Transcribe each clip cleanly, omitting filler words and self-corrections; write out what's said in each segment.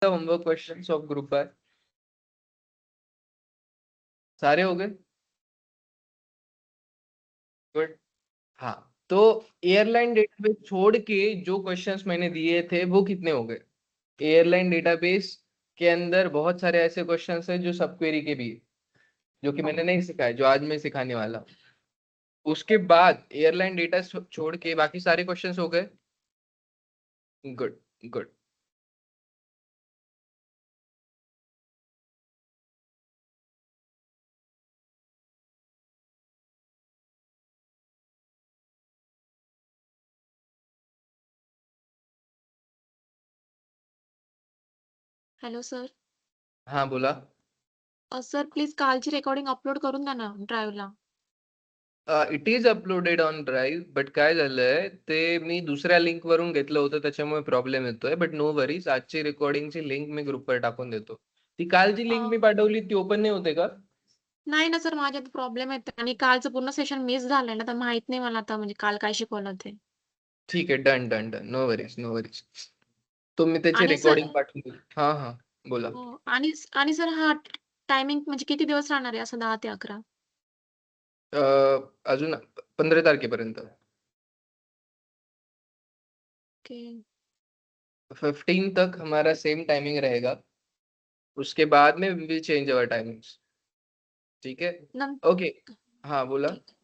the homework questions of group by सारे हो गए? गुड। हाँ, तो एयरलाइन डेटाबेस छोड़ के जो क्वेश्चंस मैंने दिए थे वो कितने हो गए? एयरलाइन डेटाबेस के अंदर बहुत सारे ऐसे क्वेश्चंस हैं जो सब क्वेरी के भी है, जो कि मैंने नहीं सिखाए, जो आज मैं सिखाने वाला हूँ। उसके बाद एयरलाइन डेटा छोड़ के बाकी सारे क्वेश्चंस हो गए। Good good. Hello sir. हाँ बोला। सर प्लीज कालची रेकॉर्डिंग अपलोड करून द्या ना ड्राईव्हला. It is uploaded on drive, but काय झालंय ते मी दुसऱ्या लिंक वरून घेतलं होतं, त्याच्यामुळे प्रॉब्लेम येतोय. बट नो वरीज, आजची रेकॉर्डिंगची लिंक मी ग्रुपवर टाकून देतो. ती कालची लिंक मी पाठवली ती ओपन नाही होते का? नाही ना सर, माझ्यात प्रॉब्लेम येते आणि कालचं पूर्ण सेशन मिस झालंय ना, तर माहित नाही मला आता म्हणजे काल काय शिकवलं ते. ठीक आहे, done done done, no worries no worries. तो मी त्याची आणि सर रेकॉर्डिंग पाठवून देईल. हा हा बोला. हो आणि सर हा टायमिंग म्हणजे किती दिवस राहणार आहे असं 10 ते 11? अजून 15 तारखेपर्यंत. ओके. 15 तक हमारा सेम टाइमिंग रहेगा, उसके बाद में we will change our timings. ठीक है. नं ओके. हाँ बोला. ठीक.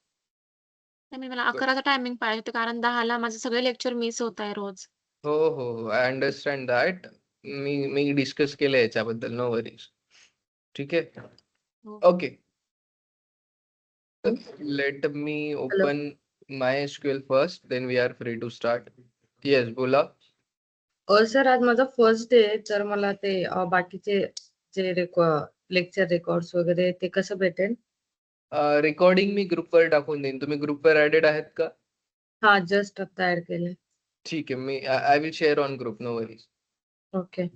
नाही मला 11चा टायमिंग पाहिजे होतं कारण 10ला माझे सगळे लेक्चर मिस होत आहे रोज. हो हो हो, आय अंडरस्टँड दॅट. मी डिस्कस केलं याच्याबद्दल, नो वरीज. ठीक आहे. हो. Okay, let me hello. Open MySQL first, then we are free to start. Yes बोला. सर आज माझा फर्स्ट डे आहे, तर मला ते बाकीचे जे लेक्चर रेकॉर्ड्स वगैरे ते कसं भेटेल? रेकॉर्डिंग मी ग्रुपवर टाकून देईन. तुम्ही ग्रुपवर ऍडेड आहेत का? हा, जस्ट आता ऍड केले. ठीक आहे, मी I will share on group, no worries. Okay.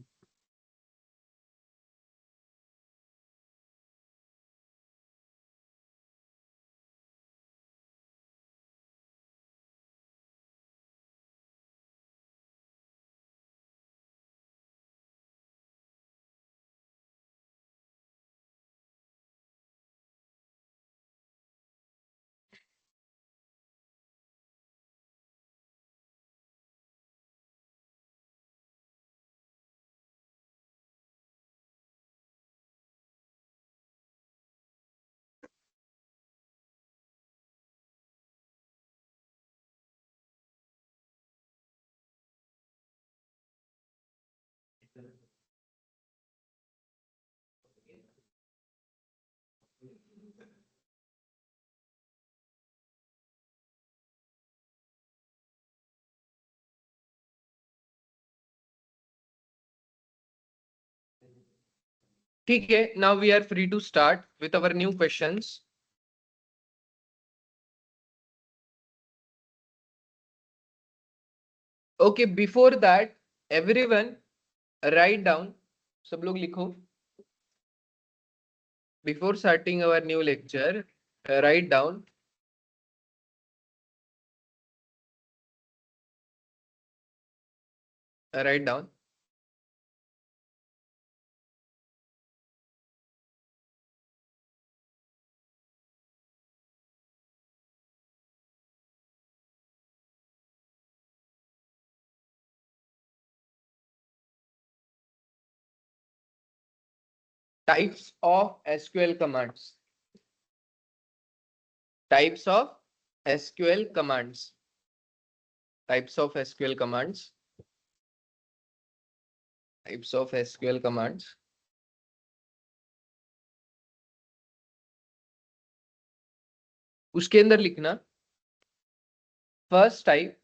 ठीक आहे, now we are free to start with our new questions. Okay, before that everyone write down, सब लोग लिखो. Before starting our new lecture, write down write down types of SQL commands. Types of SQL commands. Types of SQL commands. Types of SQL commands. उसके अंदर लिखना first type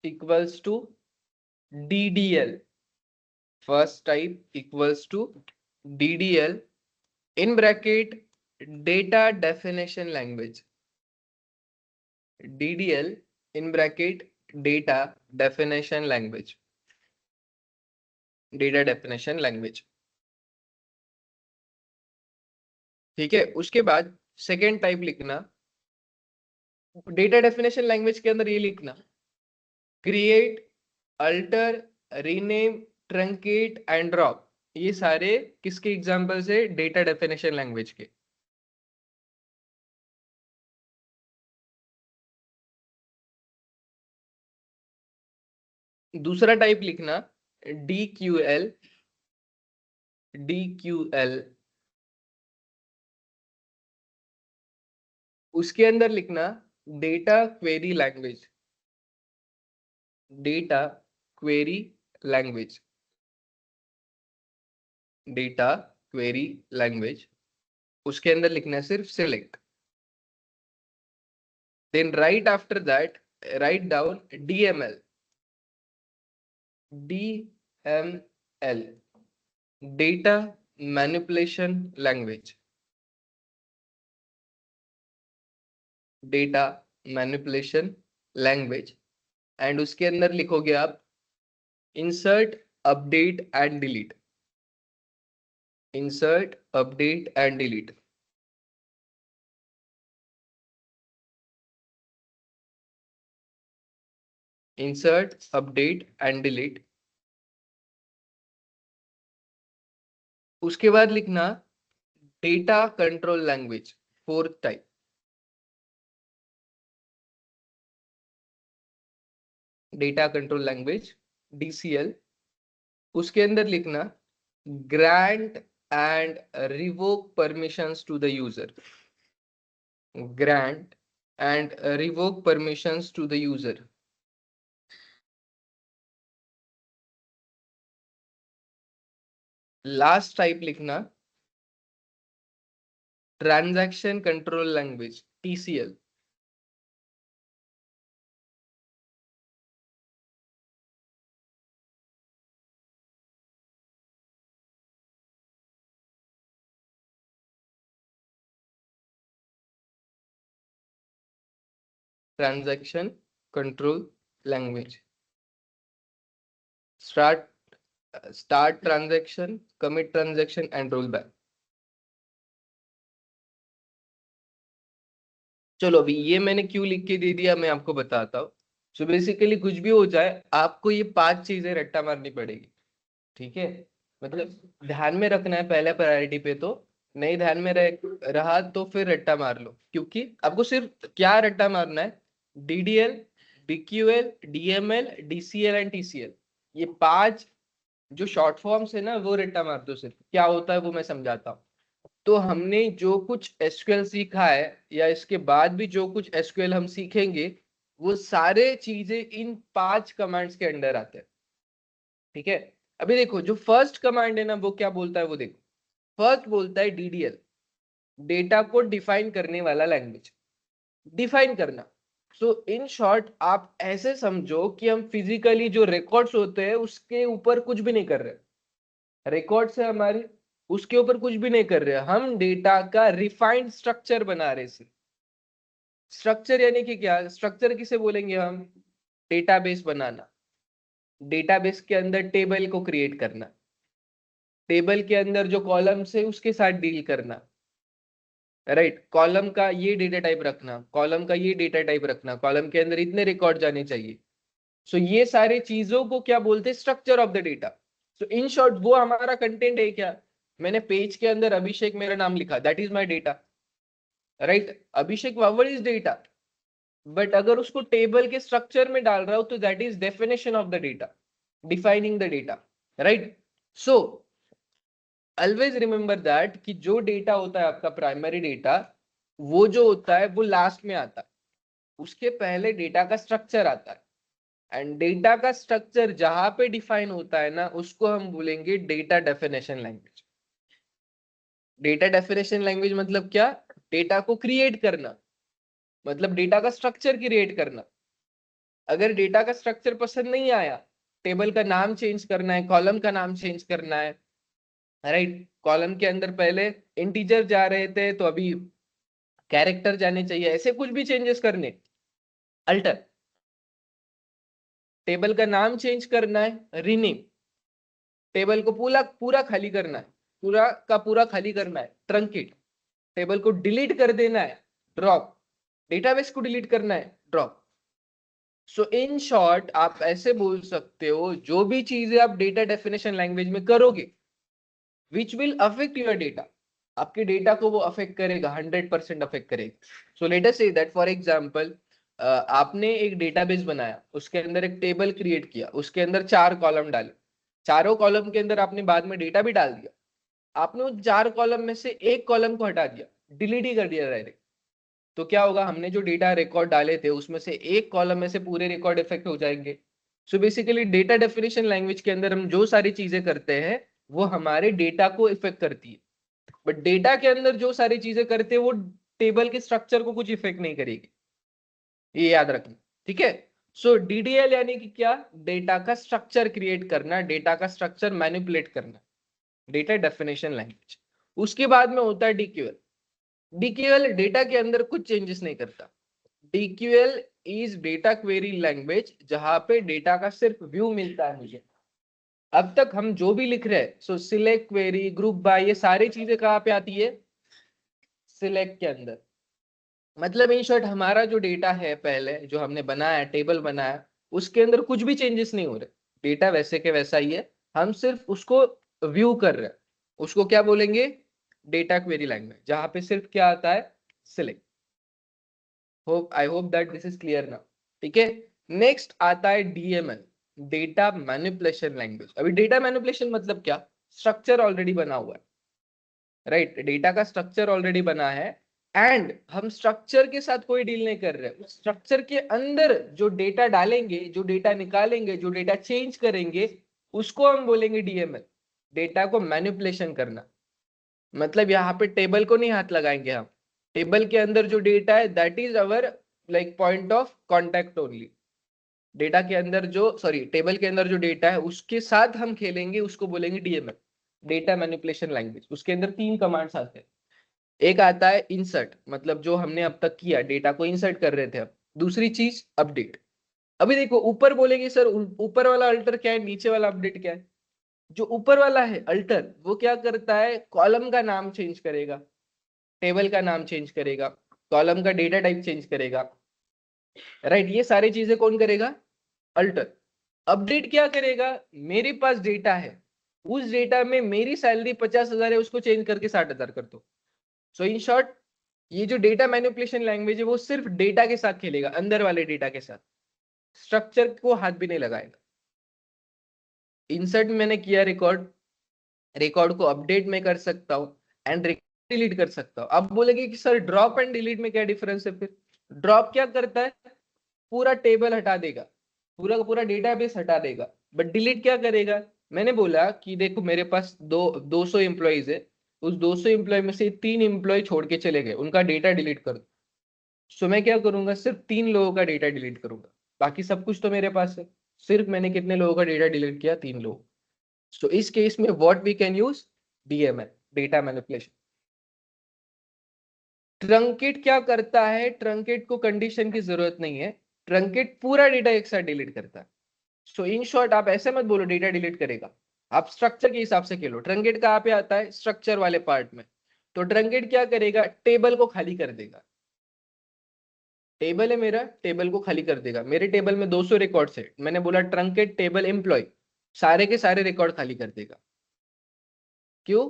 equals to DDL. First type equals to DDL in bracket data definition language. DDL in bracket data definition language. Data definition language. ठीक है. उसके बाद second type लिखना, data definition language के अंदर ये लिखना, create, alter, rename, truncate and drop, ये सारे किसके एग्जांपल्स है? डेटा डेफिनेशन लैंग्वेज के। दूसरा टाइप लिखना DQL, DQL, उसके अंदर लिखना data query language, data query language, data query language, उसके अंदर लिखना है सिर्फ select. Then right after that right down DML, DML, data manipulation language, data manipulation language, and उसके अंदर लिखोगे आप insert update and delete, insert update and delete. Insert update and delete. उसके बाद लिखना data control language, fourth type, data control language DCL। उसके अंदर लिखना grant and revoke permissions to the user, grant and revoke permissions to the user. Last type लिखना transaction control language TCL। Transaction control language, start transaction, commit transaction and roll back. चलो अभी ये मैंने क्यों लिख के दे दिया मैं आपको बताता हूँ। सो बेसिकली कुछ भी हो जाए आपको ये 5 चीजें रट्टा मारनी पड़ेगी, ठीक है? मतलब ध्यान में रखना है पहले प्रायोरिटी पे, तो नहीं ध्यान में रहा तो फिर रट्टा मार लो, क्योंकि आपको सिर्फ क्या रट्टा मारना है? DDL, DQL, DML, DCL and TCL, ये 5 जो शॉर्ट फॉर्म्स है ना वो रट्टा मार दो। सिर्फ क्या होता है वो मैं समझाता हूँ। तो हमने जो कुछ SQL सीखा है या इसके बाद भी जो कुछ SQL हम सीखेंगे वो सारे चीजें इन 5 कमांड्स के अंडर आते हैं, ठीक है? अभी देखो जो फर्स्ट कमांड है ना वो क्या बोलता है, वो देखो। फर्स्ट बोलता है DDL, डेटा को डिफाइन करने वाला लैंग्वेज, डिफाइन करना। सो इन शॉर्ट आप ऐसे समझो कि हम फिजिकली जो रिकॉर्ड्स होते हैं उसके ऊपर कुछ भी नहीं कर रहे, रिकॉर्ड्स है हमारे उसके ऊपर कुछ भी नहीं कर रहे, हम डेटा का रिफाइंड स्ट्रक्चर बना रहे हैं। स्ट्रक्चर यानी कि क्या? स्ट्रक्चर किसे बोलेंगे हम? डेटाबेस बनाना, डेटाबेस के अंदर टेबल को क्रिएट करना, टेबल के अंदर जो कॉलम्स है उसके साथ डील करना, राइट? कॉलम का ये डेटा टाइप रखना, कॉलम का ये डेटा टाइप रखना, कॉलम के अंदर इतने रिकॉर्ड जाने चाहिए। सो ये सारी चीजों को क्या बोलते हैं? Structure of the data. So in short वो हमारा कंटेंट है। क्या मैंने पेज के अंदर अभिषेक मेरा नाम लिखा, that is my data, right? Abhishek Wavar is data, but अगर उसको टेबल के स्ट्रक्चर में डाल रहा हो तो that is definition of the data, defining the data, right? So always remember that कि जो डेटा होता है आपका प्राइमरी डेटा, वो जो होता है वो लास्ट में आता है, उसके पहले डेटा का स्ट्रक्चर आता है। एंड डेटा का स्ट्रक्चर जहां पे डिफाइन होता है ना उसको हम बोलेंगे data definition language. Data definition language मतलब क्या? डेटा को क्रिएट करना, मतलब डेटा का स्ट्रक्चर क्रिएट करना। अगर डेटा का स्ट्रक्चर पसंद नहीं आया, टेबल का नाम चेंज करना है, कॉलम का नाम चेंज करना है, राइट? कॉलम के अंदर पहले इंटीजर जा रहे थे तो अभी कैरेक्टर जाने चाहिए, ऐसे कुछ भी चेंजेस करने, अल्टर, टेबल का नाम चेंज करना है, रीनेम, टेबल को पूरा पूरा खाली करना है, पूरा का पूरा खाली करना है, ट्रंकेट, टेबल को डिलीट कर देना है, ड्रॉप, डेटाबेस को डिलीट करना है, ड्रॉप। सो इन शॉर्ट आप ऐसे बोल सकते हो, जो भी चीजें आप डेटा डेफिनेशन लैंग्वेज में करोगे which will affect your data, आपके डेटा को वो अफेक्ट करेगा, 100% अफेक्ट करेगा. So let us say that for example आपने एक डेटाबेस बनाया, उसके अंदर एक टेबल क्रिएट किया, उसके अंदर 4 कॉलम डाले, चारों कॉलम के अंदर आपने बाद में डेटा भी डाल दिया. आपने उन 4 कॉलम में से एक कॉलम को हटा दिया, डिलीट ही कर दिया डायरेक्ट. तो क्या होगा, हमने जो डेटा रिकॉर्ड डाले थे उसमें से एक कॉलम में से पूरे रिकॉर्ड इफेक्ट हो जाएंगे. So basically data definition language के अंदर हम जो सारी चीजें करते हैं वो हमारे डेटा को इफेक्ट करती है, बट डेटा के अंदर जो सारी चीजें करते हैं वो टेबल के स्ट्रक्चर को कुछ इफेक्ट नहीं करेगी, ये याद रखना. ठीक है. सो डीडीएल यानी कि क्या, डेटा का स्ट्रक्चर क्रिएट करना, डेटा का स्ट्रक्चर मैनिपुलेट करना, डेटा डेफिनेशन लैंग्वेज. उसके बाद में होता है डीक्यूएल. डीक्यूएल डेटा के अंदर कुछ चेंजेस नहीं करता. डीक्यूएल इज डेटा क्वेरी लैंग्वेज, जहां पे डेटा का सिर्फ व्यू मिलता है मुझे. अब तक हम जो भी लिख रहे हैं, सो सिलेक्ट क्वेरी, ग्रुप बाय, ये सारी चीजें कहाँ पे आती है, सिलेक्ट के अंदर. मतलब इन शॉर्ट हमारा जो डेटा है पहले जो हमने बनाया, टेबल बनाया, उसके अंदर कुछ भी चेंजेस नहीं हो रहे, डेटा वैसे के वैसा ही है, हम सिर्फ उसको व्यू कर रहे हैं. उसको क्या बोलेंगे, डेटा क्वेरी लैंग्वेज, जहां पे सिर्फ क्या आता है, select. I hope that this is clear now. ठीक है. नेक्स्ट आता है डीएमएल, डेटा मैनिपुलेशन लैंग्वेज. अभी डेटा मैनिपुलेशन मतलब क्या, स्ट्रक्चर ऑलरेडी बना हुआ है, राइट. डेटा का स्ट्रक्चर ऑलरेडी बना है एंड हम स्ट्रक्चर के साथ कोई डील नहीं कर रहे. उस स्ट्रक्चर के अंदर जो डेटा डालेंगे, जो डेटा निकालेंगे, जो डेटा चेंज करेंगे, उसको हम बोलेंगे डीएमएल, डेटा को मैनिपुलेशन करना. मतलब यहाँ पे टेबल को नहीं हाथ लगाएंगे हम, टेबल के अंदर जो डेटा है that is our like point of contact only. Data के अंदर जो टेबल के अंदर जो डेटा है उसके साथ हम खेलेंगे, उसको बोलेंगे डीएमएल, डेटा मैनिपुलेशन लैंग्वेज. उसके अंदर 3 कमांड्स आते हैं. एक आता है इंसर्ट, मतलब जो हमने अब तक किया, डेटा को इंसर्ट कर रहे थे अब. दूसरी चीज अपडेट. अभी देखो ऊपर बोलेंगे सर ऊपर वाला अल्टर क्या है, नीचे वाला अपडेट क्या है. जो ऊपर वाला है अल्टर, वो क्या करता है, कॉलम का नाम चेंज करेगा, टेबल का नाम चेंज करेगा, कॉलम का डेटा टाइप चेंज करेगा, राइट. ये सारी चीजें कौन करेगा, अल्टर. अपडेट क्या करेगा, मेरे पास डेटा है, उस डेटा में मेरी सैलरी 50,000 है, उसको चेंज करके 60,000 कर दो. सो इन शॉर्ट ये जो डेटा मैनिपुलेशन लैंग्वेज है वो सिर्फ डेटा के साथ खेलेगा, अंदर वाले डेटा के साथ, स्ट्रक्चर को हाथ भी नहीं लगाएगा. इंसर्ट मैंने किया रिकॉर्ड, रिकॉर्ड को अपडेट में कर सकता हूँ एंड डिलीट कर सकता हूँ. अब बोलेंगे कि सर ड्रॉप एंड डिलीट में क्या डिफरेंस है. फिर ड्रॉप क्या करता है, पूरा टेबल हटा देगा, पूरा का पूरा डेटाबेस हटा देगा. बट डिलीट क्या करेगा, मैंने बोला कि देखो मेरे पास 200 एम्प्लॉइज है, उस 200 एम्प्लॉय में से 3 एम्प्लॉय छोड़ के चले गए, उनका डेटा डिलीट कर दो. सो मैं क्या करूंगा, सिर्फ 3 लोगों का डेटा डिलीट करूंगा, बाकी सब कुछ तो मेरे पास है. सिर्फ मैंने कितने लोगों का डेटा डिलीट किया, 3 लोग. सो इस केस में what we can use, DML, data manipulation. Truncate क्या करता है, ट्रंकेट को कंडीशन की जरूरत नहीं है, ट्रंकेट पूरा डेटा एक साथ डिलीट करता है. सो इन शॉर्ट आप ऐसे मत बोलो डेटा डिलीट करेगा, आप स्ट्रक्चर के हिसाब से खेलो. ट्रंकेट कहाँ पे आता है, स्ट्रक्चर वाले पार्ट में. तो ट्रंकेट क्या करेगा, टेबल को खाली कर देगा. टेबल है मेरा, टेबल को खाली कर देगा. मेरे टेबल में 200 रिकॉर्ड्स है, मैंने बोला ट्रंकेट टेबल एम्प्लॉय, सारे के सारे रिकॉर्ड खाली कर देगा. क्यों,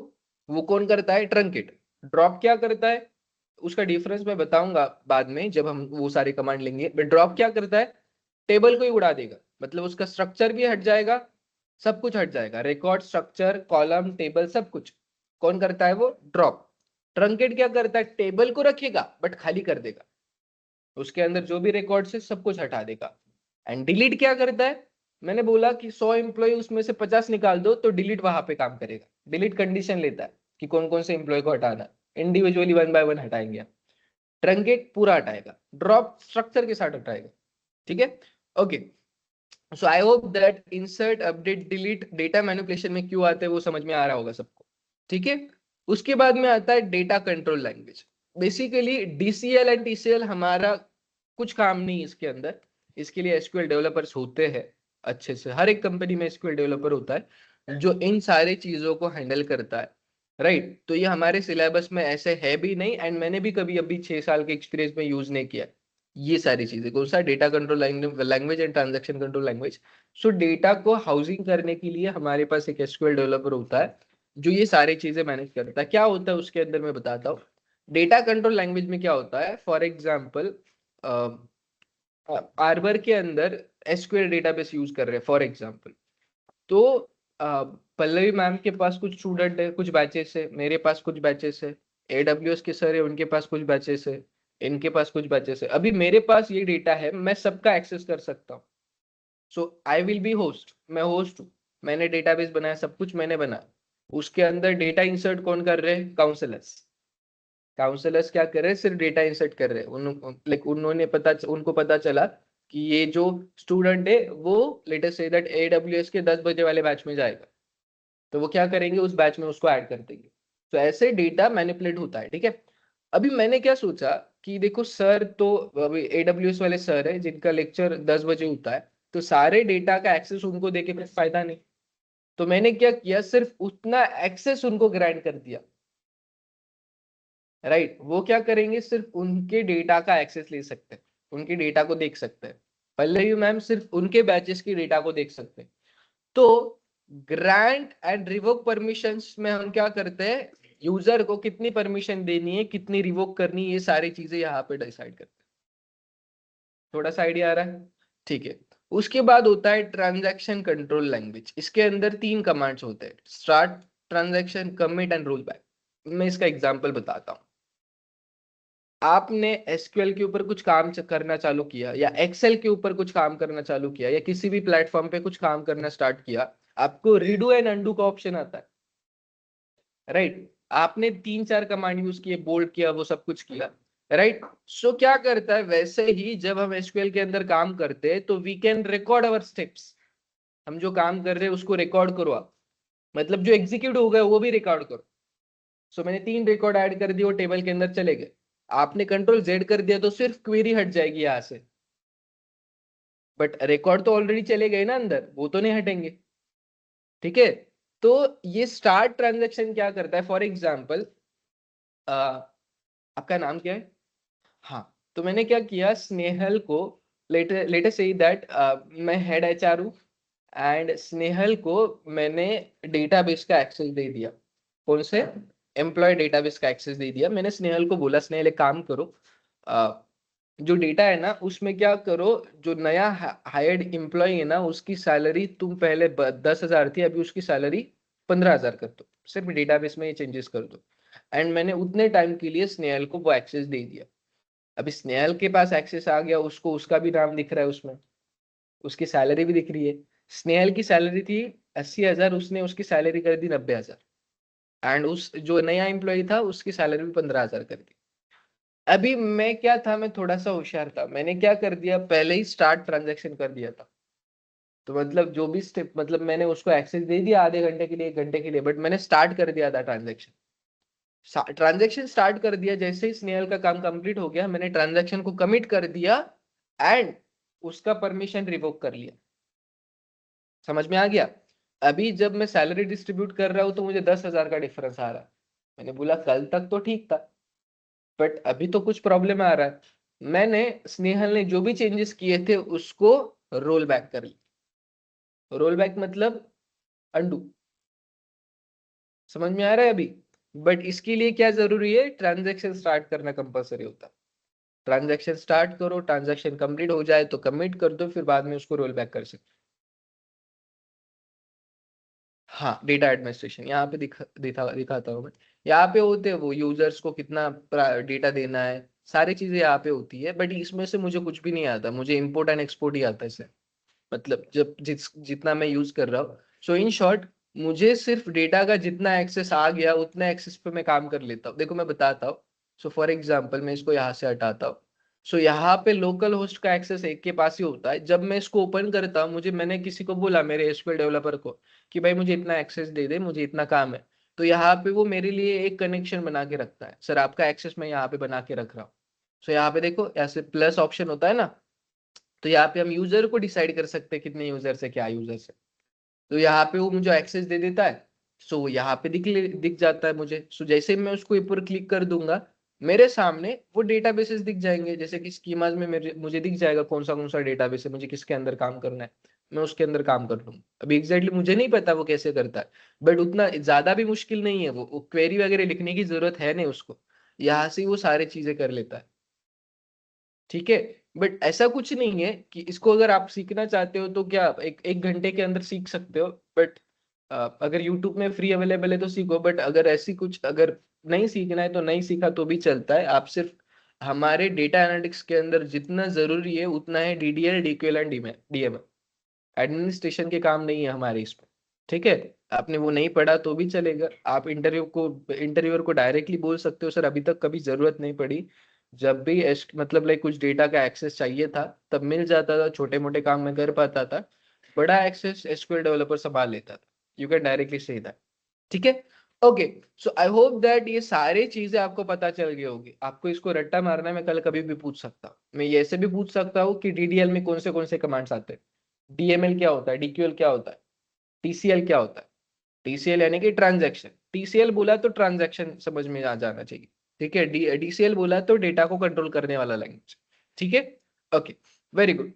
वो कौन करता है, ट्रंकेट. ड्रॉप क्या करता है, उसका डिफरेंस मैं बताऊंगा बाद में जब हम वो सारे कमांड लेंगे. बट ड्रॉप क्या करता है, टेबल को ही उड़ा देगा, मतलब उसका स्ट्रक्चर भी हट जाएगा, सब कुछ हट जाएगा, रिकॉर्ड, स्ट्रक्चर, कॉलम, टेबल, सब कुछ. कौन करता है, वो ड्रॉप. ट्रंकेट क्या करता है, टेबल को रखेगा बट खाली कर देगा, उसके अंदर जो भी रिकॉर्ड्स है सब कुछ हटा देगा. एंड डिलीट क्या करता है, मैंने बोला कि 100 एम्प्लॉय उसमें से 50 निकाल दो तो डिलीट वहां पे काम करेगा. डिलीट कंडीशन लेता है कि कौन कौन से एम्प्लॉय को हटाना, इंडिविजुअली 1 बाय 1 हटाएंगे. ट्रंकेट पूरा हटाएगा, ड्रॉप स्ट्रक्चर के साथ हटाएगा. ठीक है, okay. So I hope that insert, update, delete data manipulation में क्यों आते हैं वो समझ में आ रहा होगा सबको. ठीक है. उसके बाद में आता है data control language. Basically DCL and TCL हमारा कुछ काम नहीं इसके अंदर, इसके लिए एसक्यूएल डेवलपर्स होते हैं अच्छे से, हर एक कंपनी में एसक्यूएल डेवलपर होता है जो इन सारे चीजों को हैंडल करता है, राइट. तो ये हमारे सिलेबस में ऐसे है भी नहीं एंड मैंने भी कभी अभी 6 साल के एक्सपीरियंस में यूज नहीं किया. ये सारी चीजें कौन सा data control language and transaction control language. So data को हाउसिंग करने के लिए हमारे पास एक एसक्यूएल डेवलपर होता है जो ये सारी चीजें मैनेज करता है। क्या होता है उसके अंदर मैं बताता हूँ। डेटा कंट्रोल लैंग्वेज में क्या होता है, फॉर एग्जाम्पल आर्बर के अंदर एसक्यूएल डेटाबेस यूज कर रहे हैं फॉर एग्जाम्पल। तो पल्लवी मैम के पास कुछ स्टूडेंट है, कुछ बैचेस है, मेरे पास कुछ बैचेस है, एडब्ल्यूएस के सर है उनके पास कुछ बैचेस है, इनके पास कुछ बैचेस है। अभी मेरे पास ये डेटा है, मैं सबका एक्सेस कर सकता हूँ। सो आई विल बी होस्ट, मैं होस्ट हूँ, मैंने डेटाबेस बनाया, सब कुछ मैंने बनाया। उसके अंदर डेटा इंसर्ट कौन कर रहे हैं, काउंसलर्स। काउंसलर्स क्या कर रहे हैं, सिर्फ डेटा इंसर्ट कर रहे हैं। उनको पता चला कि ये जो स्टूडेंट है वो लेटेस्ट से दैट एडब्ल्यूएस के 10 बजे वाले बैच में जाएगा, तो वो क्या करेंगे, उस बैच में उसको ऐड कर देंगे। तो ऐसे डेटा मैनिपुलेट होता है, ठीक है। अभी मैंने क्या सोचा कि देखो सर तो अभी एडब्ल्यूएस वाले सर है जिनका लेक्चर 10 बजे होता है, तो सारे डेटा का एक्सेस उनको देके कुछ फायदा नहीं। तो मैंने क्या किया, सिर्फ उतना एक्सेस उनको ग्रांट कर दिया। राइट, वो क्या करेंगे, सिर्फ उनके डेटा का एक्सेस ले सकते हैं, उनके डेटा को देख सकते हैं। पल्लवी मैम सिर्फ उनके बैचेस की डेटा को देख सकते हैं। तो ग्रांट एंड रिवोक परमिशंस में हम क्या करते हैं, यूजर को कितनी परमिशन देनी है, कितनी रिवोक करनी है, ये सारी चीजें यहाँ पे डिसाइड करते हैं। थोड़ा सा आइडिया आ रहा है, ठीक है। उसके बाद होता है ट्रांजैक्शन कंट्रोल लैंग्वेज। इसके अंदर 3 कमांड्स होते हैं, start, transaction, commit and roll back. मैं इसका एग्जांपल बताता हूँ। आपने एसक्यूएल के ऊपर कुछ काम करना चालू किया, या एक्सेल के ऊपर कुछ काम करना चालू किया, या किसी भी प्लेटफॉर्म पे कुछ काम करना स्टार्ट किया, आपको रीडू एंड अंडू का ऑप्शन आता है। राइट, आपने 3-4 कमांड यूज किए, बोल्ड किया, वो सब कुछ किया। राइट, सो क्या करता है, वैसे ही जब हम एसक्यूएल के अंदर काम करते हैं तो we can record our steps. हम जो काम कर रहे हैं उसको रिकॉर्ड करो आप, मतलब जो एग्जीक्यूट हो गया वो भी रिकॉर्ड करो। सो मैंने 3 रिकॉर्ड ऐड कर दिए, वो टेबल के अंदर चले गए। आपने कंट्रोल जेड कर दिया तो सिर्फ क्वेरी हट जाएगी यहां से, बट रिकॉर्ड तो ऑलरेडी चले गए ना अंदर, वो तो नहीं हटेंगे। ठीक है, तो ये स्टार्ट ट्रांजेक्शन क्या करता है, फॉर एग्जाम्पल आपका नाम क्या है, हाँ, तो मैंने क्या किया, स्नेहल को लेटेस्ट से दैट मैं हेड एचआर हूँ, एंड स्नेहल को मैंने डेटाबेस का एक्सेस दे दिया। कौन से, एम्प्लॉय डेटाबेस का एक्सेस दे दिया। मैंने स्नेहल को बोला, स्नेहल एक काम करो, जो डेटा है ना उसमें क्या करो, जो नया हायर्ड एम्प्लॉय है ना उसकी सैलरी तुम पहले 10,000 थी, अभी उसकी सैलरी 15,000 कर दो, सिर्फ डेटाबेस में ये चेंजेस कर दो। एंड मैंने उतने टाइम के लिए स्नेहल को वो एक्सेस दे दिया। अभी स्नेहल के पास एक्सेस आ गया, उसको उसका भी नाम दिख रहा है उसमें, उसकी सैलरी भी दिख रही है। स्नेहल की सैलरी थी 80,000, उसने उसकी सैलरी कर दी 90,000, एंड उस जो नया एम्प्लॉय था उसकी सैलरी भी 15,000 कर दी। अभी मैं क्या था, मैं थोड़ा सा होशियार था, मैंने क्या कर दिया, पहले ही स्टार्ट ट्रांजेक्शन कर दिया था। तो मतलब जो भी स्टेप, मतलब मैंने उसको एक्सेस दे दिया आधे घंटे के लिए, 1 घंटे के लिए, बट मैंने स्टार्ट कर दिया था ट्रांजेक्शन। ट्रांजेक्शन स्टार्ट कर दिया, जैसे ही स्नेहल का काम कंप्लीट हो गया मैंने ट्रांजेक्शन को कमिट कर दिया, एंड उसका परमिशन रिवोक कर लिया। समझ में आ गया। अभी जब मैं सैलरी डिस्ट्रीब्यूट कर रहा हूँ तो मुझे 10,000 का डिफरेंस आ रहा है। मैंने बोला कल तक तो ठीक था, बट अभी तो कुछ प्रॉब्लम आ रहा है। मैंने, स्नेहल ने जो भी चेंजेस किए थे उसको रोल बैक कर लिया। रोल बैक मतलब अंडू। समझ में आ रहा है अभी। बट इसके लिए क्या जरूरी है, ट्रांजेक्शन स्टार्ट करना कंपलसरी होता है। ट्रांजेक्शन स्टार्ट करो, ट्रांजेक्शन कंप्लीट हो जाए तो कमिट कर दो, फिर बाद में उसको रोल बैक कर सकते। हाँ, डेटा एडमिनिस्ट्रेशन यहाँ पे दिखाता हूँ मैं। यहाँ पे होते हैं वो यूजर्स को कितना डेटा देना है, सारी चीजें यहाँ पे होती है, बट इसमें से मुझे कुछ भी नहीं आता, मुझे इम्पोर्ट एंड एक्सपोर्ट ही आता है इससे। मतलब जब जितना मैं यूज कर रहा हूँ। सो इन शॉर्ट, मुझे सिर्फ डेटा का जितना एक्सेस आ गया उतना एक्सेस पे मैं काम कर लेता हूँ। देखो मैं बताता हूँ। सो फॉर एग्जाम्पल मैं इसको यहाँ से हटाता हूँ। सो यहाँ पे लोकल होस्ट का एक्सेस एक के पास ही होता है। जब मैं इसको ओपन करता हूँ, मैंने किसी को बोला, मेरे एसक्यूएल डेवलपर को, कि भाई मुझे इतना एक्सेस दे दे, मुझे इतना काम है। तो यहाँ पे वो मेरे लिए एक कनेक्शन बना के रखता है, सर आपका एक्सेस मैं यहाँ पे बना के रख रहा हूँ। सो यहाँ पे देखो ऐसे प्लस ऑप्शन होता है ना, तो यहाँ पे हम यूजर को डिसाइड कर सकते हैं कितने यूजर से, क्या यूजर से। तो यहाँ पे वो मुझे एक्सेस दे देता है। सो यहाँ पे दिख जाता है मुझे। सो जैसे ही मैं उसको ऊपर क्लिक कर दूंगा, मेरे सामने वो डेटाबेसेस दिख जाएंगे, जैसे कि स्कीमाज में मुझे दिख जाएगा कौन सा डेटाबेस है, मुझे किसके अंदर काम करना है, मैं उसके अंदर काम कर लूंगा। अभी एग्जैक्टली मुझे नहीं पता वो कैसे करता है, बट उतना ज्यादा भी मुश्किल नहीं है, वो क्वेरी वगैरह लिखने की जरूरत है नहीं उसको, यहाँ से वो सारी चीजें कर लेता है। ठीक है, बट ऐसा कुछ नहीं है कि इसको अगर आप सीखना चाहते हो तो क्या एक एक घंटे के अंदर सीख सकते हो, बट अगर यूट्यूब में फ्री अवेलेबल है तो सीखो, बट अगर ऐसी कुछ अगर नहीं सीखना है तो नहीं सीखा तो भी चलता है। आप सिर्फ हमारे डेटा एनालिटिक्स के अंदर जितना जरूरी है उतना है डीडीएल, डीक्यूएल एंड डीएमएल। एडमिनिस्ट्रेशन के काम नहीं है हमारे इसमें। ठीक है, आपने वो नहीं पढ़ा तो भी चलेगा, आप इंटरव्यूअर को डायरेक्टली बोल सकते हो सर अभी तक कभी जरूरत नहीं पड़ी, जब भी मतलब लाइक कुछ डेटा का एक्सेस चाहिए था तब मिल जाता था, छोटे मोटे काम मैं कर पाता था, बड़ा एक्सेस एसक्यूएल डेवलपर संभाल लेता था। You can directly say that. ठीक है, okay. So I hope that ये सारी चीजें आपको पता चल गई होगी। आपको इसको रट्टा मारना मैं कल कभी भी पूछ सकता हूँ, मैं ये ऐसे भी पूछ सकता हूँ कि डीडीएल में कौन से कमांड्स आते हैं, डीएमएल क्या होता है, डीक्यूएल क्या होता है, टीसीएल क्या होता है। टीसीएल यानी कि ट्रांजैक्शन, टीसीएल बोला तो ट्रांजैक्शन समझ में आ जाना चाहिए। ठीक है, डीसीएल बोला तो डेटा को कंट्रोल करने वाला लैंग्वेज। ठीक है, okay, very good.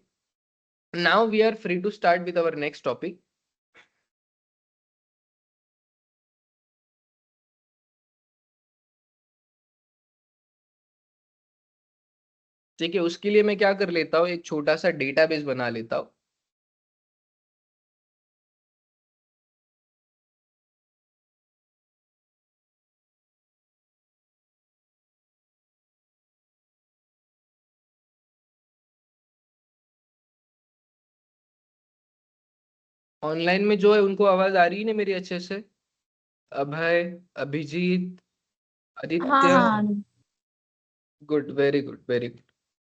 Now we are free to start with our next topic. ठीक है, उसके लिए मैं क्या कर लेता हूँ, एक छोटा सा डेटाबेस बना लेता हूँ। ऑनलाइन में जो है उनको आवाज आ रही है ना मेरी अच्छे से? अभय, अभिजीत, हाँ आदित्य, हाँ। Good, very good, very good.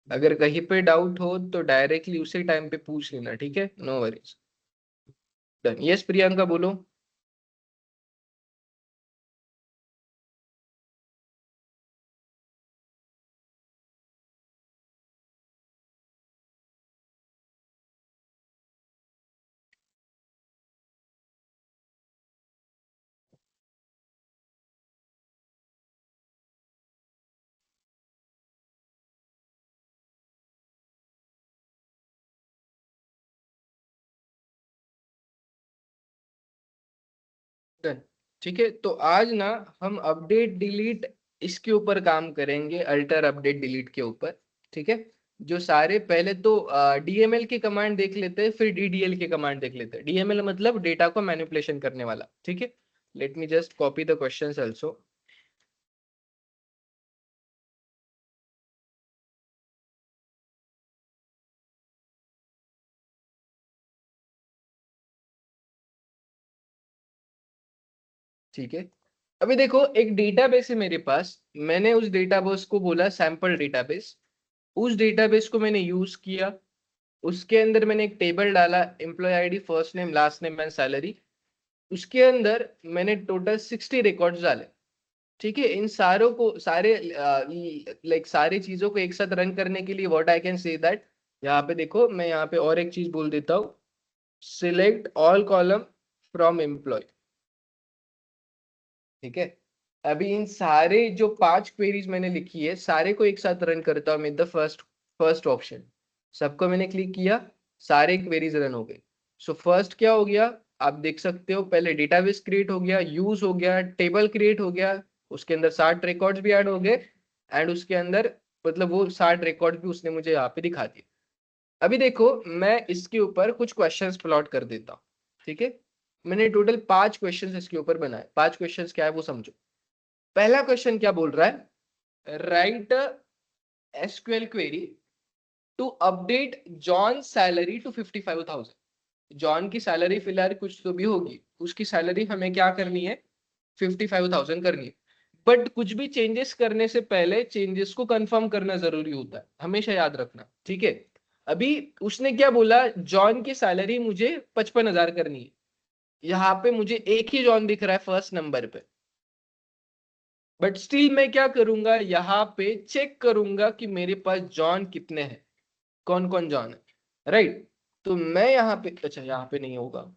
अगर कहीं पे डाउट हो तो डायरेक्टली उसी टाइम पे पूछ लेना, ठीक है, no worries. Done. Yes Priyanka बोलो। डन। ठीक है, तो आज ना हम अपडेट डिलीट इसके ऊपर काम करेंगे, अल्टर अपडेट डिलीट के ऊपर। ठीक है, जो सारे पहले तो डीएमएल की कमांड देख लेते हैं, फिर डीडीएल की कमांड देख लेते हैं। डीएमएल मतलब डेटा को मैनिपुलेशन करने वाला। ठीक है, let me just copy the questions also. ठीक है, अभी देखो एक डेटाबेस है मेरे पास, मैंने उस डेटाबेस को बोला सैंपल डेटाबेस। उस डेटाबेस को मैंने यूज किया, उसके अंदर मैंने एक टेबल डाला, employ ID, first name, last name and salary. उसके अंदर मैंने टोटल 60 रिकॉर्ड्स डाले। ठीक है, इन सारों को सारी चीजों को एक साथ रन करने के लिए what I can say that, यहाँ पे देखो मैं यहाँ पे और एक चीज बोल देता हूँ, select all column from employ. ठीक है, अभी इन सारे जो 5 क्वेरीज मैंने लिखी है सारे को एक साथ रन करता हूँ with the first first option. सबको मैंने क्लिक किया, सारे क्वेरीज रन हो गए। सो फर्स्ट क्या हो गया, आप देख सकते हो, पहले डेटाबेस क्रिएट हो गया, यूज हो गया, टेबल क्रिएट हो गया, उसके अंदर 60 रिकॉर्ड्स भी ऐड हो गए, एंड उसके अंदर मतलब वो 60 रिकॉर्ड भी उसने मुझे यहाँ पे दिखा दिए। अभी देखो मैं इसके ऊपर कुछ क्वेश्चंस प्लॉट कर देता हूँ। ठीक है, मैंने टोटल 5 क्वेश्चंस इसके ऊपर बनाए। 5 क्वेश्चंस क्या है वो समझो। पहला क्वेश्चन क्या बोल रहा है, write SQL query to update John salary to 55,000। John की सैलरी फिलहाल कुछ तो भी होगी, उसकी सैलरी हमें क्या करनी है, 55,000 करनी है। बट कुछ भी चेंजेस करने से पहले चेंजेस को कंफर्म करना जरूरी होता है, हमेशा याद रखना। ठीक है, अभी उसने क्या बोला, जॉन की सैलरी मुझे 55,000 करनी है। यहाँ पे मुझे एक ही जॉन दिख रहा है फर्स्ट नंबर पे, बट स्टिल मैं क्या करूंगा, यहाँ पे चेक करूंगा कि मेरे पास जॉन कितने हैं, कौन कौन जॉन है, राइट। तो मैं यहाँ पे, अच्छा यहाँ पे नहीं होगा,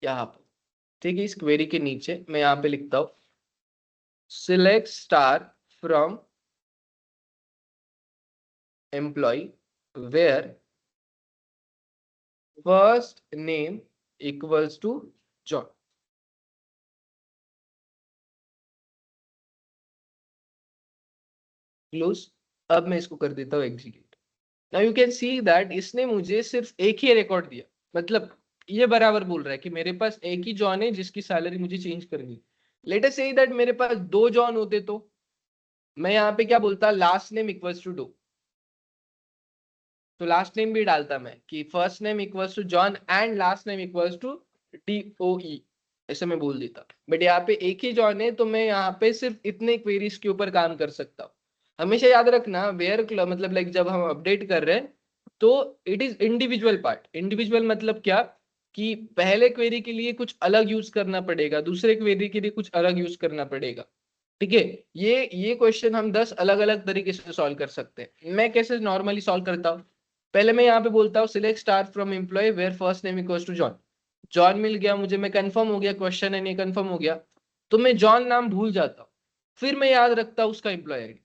यहाँ पे। ठीक है, इस क्वेरी के नीचे मैं यहाँ पे लिखता हूँ select star from employee where first name equals to John. Close. अब मैं इसको कर देता हूँ execute. Now you can see that इसने मुझे सिर्फ एक ही रिकॉर्ड दिया, मतलब ये बराबर बोल रहा है कि मेरे पास एक ही जॉन है जिसकी सैलरी मुझे चेंज करनी है। लेट अस से दैट मेरे पास दो जॉन होते तो मैं यहाँ पे क्या बोलता, last name equals to Doe, तो लास्ट नेम भी डालता मैं कि first name equals to John and last name equals to DOE, ऐसे मैं बोल देता। बट यहाँ पे एक ही जॉन है तो मैं यहाँ पे सिर्फ इतने क्वेरीज के ऊपर काम कर सकता हूँ। हमेशा याद रखना वेयर मतलब लाइक जब हम अपडेट कर रहे हैं तो it is individual part. Individual मतलब क्या कि पहले क्वेरी के लिए कुछ अलग यूज करना पड़ेगा, दूसरे क्वेरी के लिए कुछ अलग यूज करना पड़ेगा। ठीक है, ये क्वेश्चन हम 10 अलग अलग तरीके से सॉल्व कर सकते हैं। मैं कैसे नॉर्मली सॉल्व करता हूँ, पहले मैं यहाँ पे बोलता हूँ select star from employ where first name equals to John. John मिल गया मुझे, मैं कंफर्म हो गया, क्वेश्चन है नहीं कंफर्म हो गया, तो मैं जॉन नाम भूल जाता हूँ, फिर मैं याद रखता हूँ उसका एम्प्लॉय आईडी।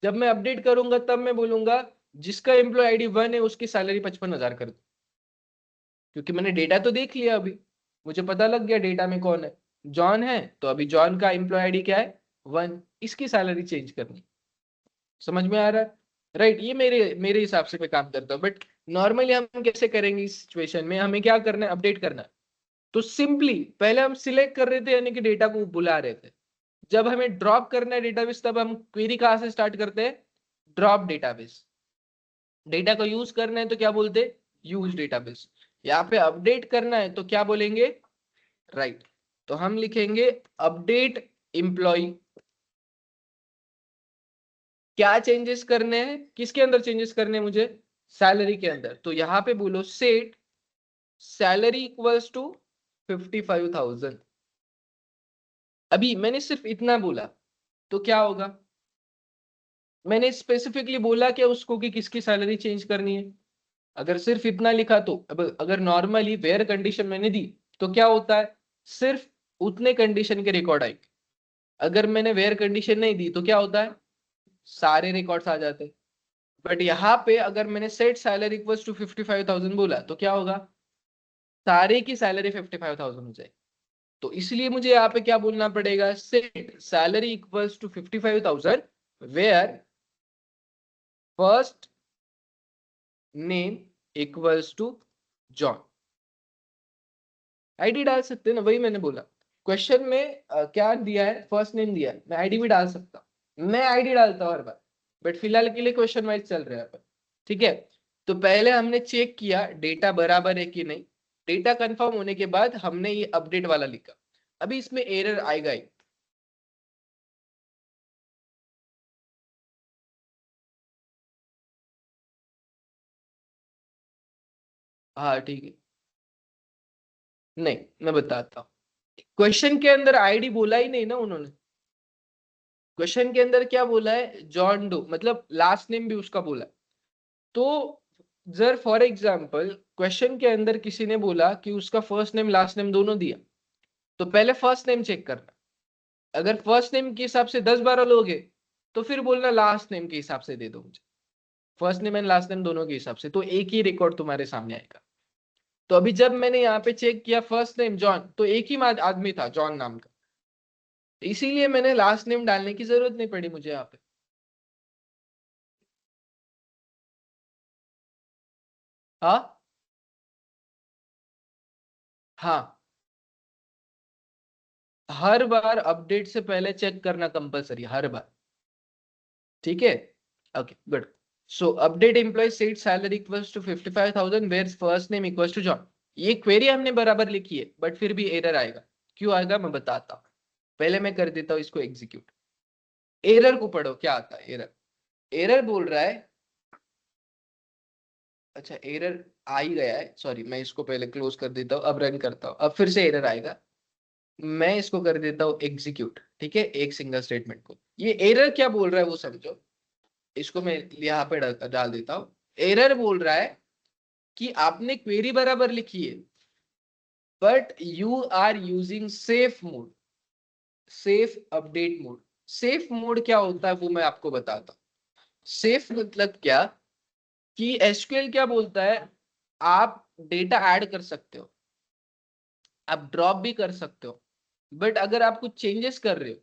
जब मैं अपडेट करूंगा तब मैं बोलूंगा जिसका एम्प्लॉय आईडी 1 है उसकी सैलरी 55,000 कर दो, क्योंकि मैंने डेटा तो देख लिया, अभी मुझे पता लग गया डेटा में कौन है, जॉन है, तो अभी जॉन का एम्प्लॉय आईडी क्या है 1, इसकी सैलरी चेंज करनी। समझ में आ रहा है, राइट? ये मेरे मेरे हिसाब से मैं काम करता हूँ। बट नॉर्मली हम कैसे करेंगे इस सिचुएशन में, हमें क्या करना है, अपडेट करना है। तो सिंपली पहले हम सिलेक्ट कर रहे थे यानी कि डेटा को बुला रहे थे, जब हमें ड्रॉप करना है डेटाबेस तब हम क्वेरी कहाँ से स्टार्ट करते हैं, ड्रॉप डेटाबेस। डेटा को यूज करना है तो क्या बोलते हैं, यूज डेटाबेस। यहाँ पे अपडेट करना है तो क्या बोलेंगे, राइट। तो हम लिखेंगे अपडेट एम्प्लॉय। क्या चेंजेस करने हैं, किसके अंदर चेंजेस करने हैं मुझे, सैलरी के अंदर। तो यहाँ पे बोलो सेट सैलरी इक्वल्स टू 55,000। अभी मैंने सिर्फ इतना बोला तो क्या होगा, मैंने स्पेसिफिकली बोला क्या उसको कि किसकी सैलरी चेंज करनी है। अगर सिर्फ इतना लिखा तो अब अगर नॉर्मली वेयर कंडीशन मैंने दी तो क्या होता है, सिर्फ उतने कंडीशन के रिकॉर्ड आएंगे। अगर मैंने वेयर कंडीशन नहीं दी तो क्या होता है, सारे रिकॉर्ड्स आ जाते हैं। बट यहाँ पे अगर मैंने सेट सैलरी इक्वल्स टू 55,000 बोला तो क्या होगा, सारे की सैलरी 55,000 हो जाएगी। तो इसलिए मुझे यहाँ पे क्या बोलना पड़ेगा, set salary equals to 55,000 where first name equals to John. ID डाल सकते हैं ना, वही मैंने बोला क्वेश्चन में क्या दिया है, फर्स्ट नेम दिया है, मैं आईडी भी डाल सकता हूँ, मैं आईडी डालता हूँ हर बार। बट फिलहाल के लिए क्वेश्चन वाइज चल रहा है अपन। ठीक है, तो पहले हमने चेक किया डेटा बराबर है कि नहीं, डेटा कंफर्म होने के बाद हमने ये अपडेट वाला लिखा। अभी इसमें एरर आएगा ही। हाँ ठीक है, नहीं मैं बताता हूँ। क्वेश्चन के अंदर आईडी बोला ही नहीं ना उन्होंने, क्वेश्चन के अंदर क्या बोला है, जॉन डो, मतलब लास्ट नेम भी उसका बोला है। तो जर फॉर एग्जाम्पल क्वेश्चन के अंदर किसी ने बोला कि उसका फर्स्ट नेम लास्ट नेम दोनों दिया, तो पहले फर्स्ट नेम चेक करना। अगर फर्स्ट नेम के हिसाब से 10-12 लोग हैं तो फिर बोलना लास्ट नेम के हिसाब से दे दो मुझे, first name and last name दोनों के हिसाब से, तो एक ही रिकॉर्ड तुम्हारे सामने आएगा। तो अभी जब मैंने यहाँ पे चेक किया फर्स्ट नेम जॉन, तो एक ही आदमी था जॉन नाम का, इसीलिए मैंने लास्ट नेम डालने की जरूरत नहीं पड़ी मुझे यहाँ पे। हाँ हाँ, हर बार अपडेट से पहले चेक करना कंपलसरी, हर बार। ठीक है, okay good. So update employ set salary equals to 55,000 where first name equals to John. ये क्वेरी हमने बराबर लिखी है बट फिर भी एरर आएगा, क्यों आएगा मैं बताता हूँ। पहले मैं कर देता हूँ इसको एग्जीक्यूट। एरर को पढ़ो क्या आता है, एरर एरर बोल रहा है, अच्छा एरर आ ही गया है, सॉरी मैं इसको पहले क्लोज कर देता हूँ, अब रन करता हूँ, अब फिर से एरर आएगा। मैं इसको कर देता हूँ एग्जीक्यूट, ठीक है, एक सिंगल स्टेटमेंट को। ये एरर क्या बोल रहा है वो समझो, इसको मैं यहाँ पे डाल देता हूँ। एरर बोल रहा है कि आपने क्वेरी बराबर लिखी है but you are using safe mode. Safe update mode. Safe mode क्या होता है वो मैं आपको बताता हूँ। सेफ मतलब क्या कि एसक्यूएल क्या बोलता है, आप डेटा ऐड कर सकते हो, आप ड्रॉप भी कर सकते हो, बट अगर आप कुछ चेंजेस कर रहे हो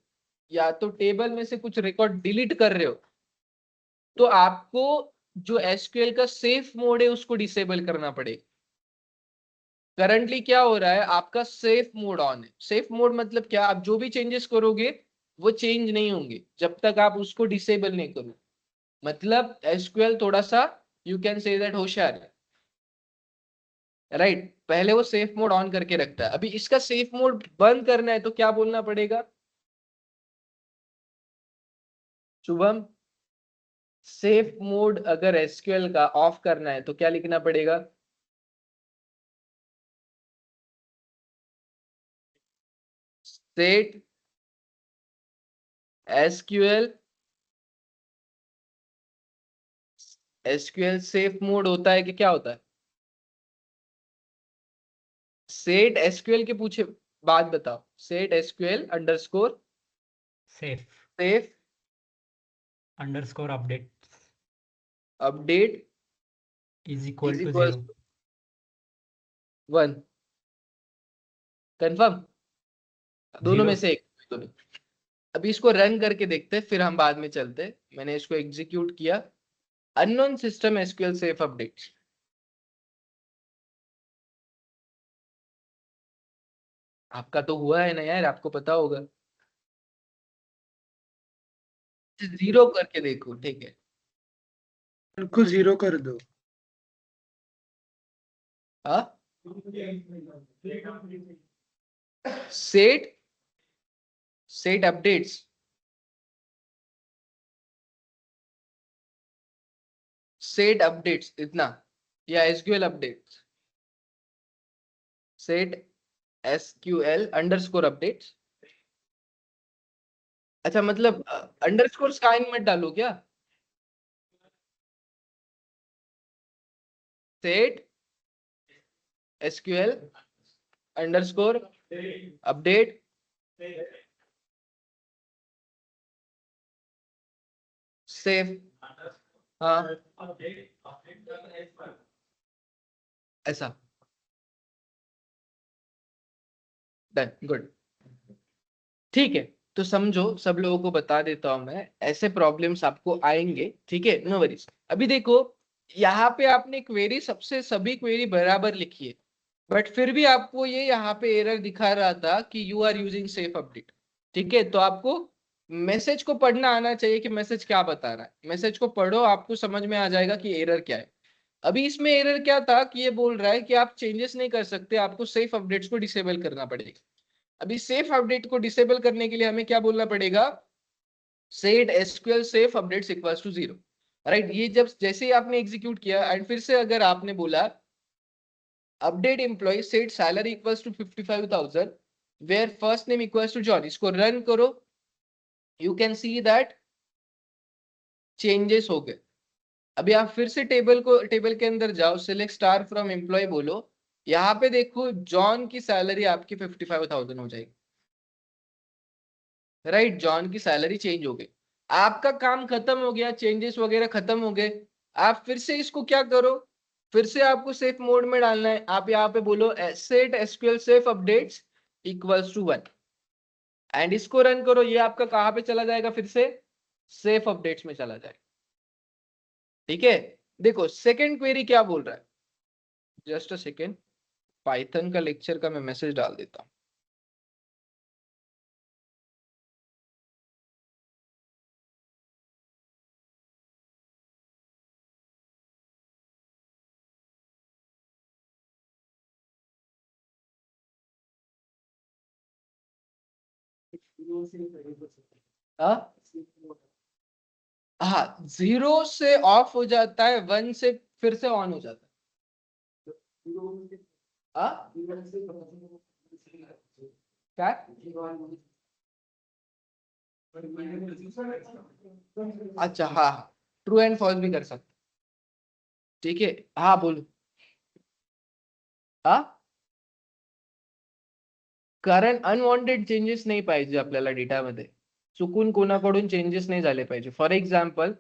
या तो टेबल में से कुछ रिकॉर्ड डिलीट कर रहे हो, तो आपको जो एसक्यूएल का सेफ मोड है उसको डिसेबल करना पड़ेगा। करंटली क्या हो रहा है, आपका सेफ मोड ऑन है। सेफ मोड मतलब क्या, आप जो भी चेंजेस करोगे वो चेंज नहीं होंगे जब तक आप उसको डिसेबल नहीं करो। मतलब एसक्यूएल थोड़ा सा यू कैन से दैट होशियार है, राइट। पहले वो सेफ मोड ऑन करके रखता है, अभी इसका सेफ मोड बंद करना है तो क्या बोलना पड़ेगा शुभम? सेफ मोड अगर एसक्यूएल का ऑफ करना है तो क्या लिखना पड़ेगा? Set SQL, SQL safe mode होता है कि क्या होता है? सेट एसक्यूएल के पूछे बात बताओ, set SQL underscore safe safe underscore update update is equal is to equal 0। 1। Confirm? दोनों में 0 से एक। दोनों। अभी इसको रन करके देखते हैं, फिर हम बाद में चलते हैं। मैंने इसको एग्जीक्यूट किया, unknown system SQL safe updates. आपका तो हुआ है ना यार, आपको पता होगा। 0 करके देखो, ठीक है। बिल्कुल 0 कर दो। हाँ, set set updates, set updates इतना, या SQL updates, set SQL underscore updates. अच्छा, मतलब अंडरस्कोर साइन मत डालो क्या? Set SQL underscore update safe. हाँ, ऐसा। Done, good. ठीक है, तो समझो, सब लोगों को बता देता हूं मैं, ऐसे प्रॉब्लम्स आपको आएंगे, ठीक है, नो वरीज। अभी देखो, यहाँ पे आपने क्वेरी सबसे सभी क्वेरी बराबर लिखी है, बट फिर भी आपको ये यहाँ पे एरर दिखा रहा था कि you are using safe update. ठीक है, तो आपको मैसेज को पढ़ना आना चाहिए कि मैसेज क्या बता रहा है। मैसेज को पढ़ो, आपको समझ में आ जाएगा कि एरर क्या है। अभी इसमें एरर क्या था कि ये बोल रहा है कि आप चेंजेस नहीं कर सकते, आपको सेफ अपडेट्स को डिसेबल करना पड़ेगा। अभी सेफ अपडेट को डिसेबल करने के लिए हमें क्या बोलना पड़ेगा? Set SQL safe updates equals to 0, right. ये जब जैसे ही आपने एग्जीक्यूट किया एंड फिर से अगर आपने बोला update employ set salary equals to 55,000 where first name equals to John, इसको रन करो, you can see that changes हो गए। अभी आप फिर से टेबल के अंदर जाओ, सिलेक्ट स्टार फ्रॉम एम्प्लॉय बोलो, यहाँ पे देखो जॉन की सैलरी आपकी 55,000 हो जाएगी, राइट। जॉन की सैलरी चेंज हो गई, आपका काम खत्म हो गया, चेंजेस वगैरह खत्म हो गए। आप फिर से इसको क्या करो, फिर से आपको सेफ मोड में डालना है। आप यहाँ पे बोलो set SQL safe updates equals to 1 and इसको रन करो। ये आपका कहाँ पे चला जाएगा, फिर से सेफ अपडेट्स में चला जाएगा। ठीक है, देखो सेकेंड क्वेरी क्या बोल रहा है, जस्ट अ सेकेंड, पाइथन का लेक्चर का मैं मैसेज डाल देता हूँ। हाँ हाँ, 0 से ऑफ हो जाता है, 1 से फिर से ऑन हो जाता है। हाँ क्या? अच्छा, हाँ हाँ, ट्रू एंड फॉल्स भी कर सकते। ठीक है, हाँ बोलो। हाँ, कारण अनवॉन्टेड चेंजेस नाही पाहिजे आपल्याला डेटामध्ये, चुकून कोणाकडून चेंजेस नहीं झाले पाहिजे. फॉर एग्जाम्पल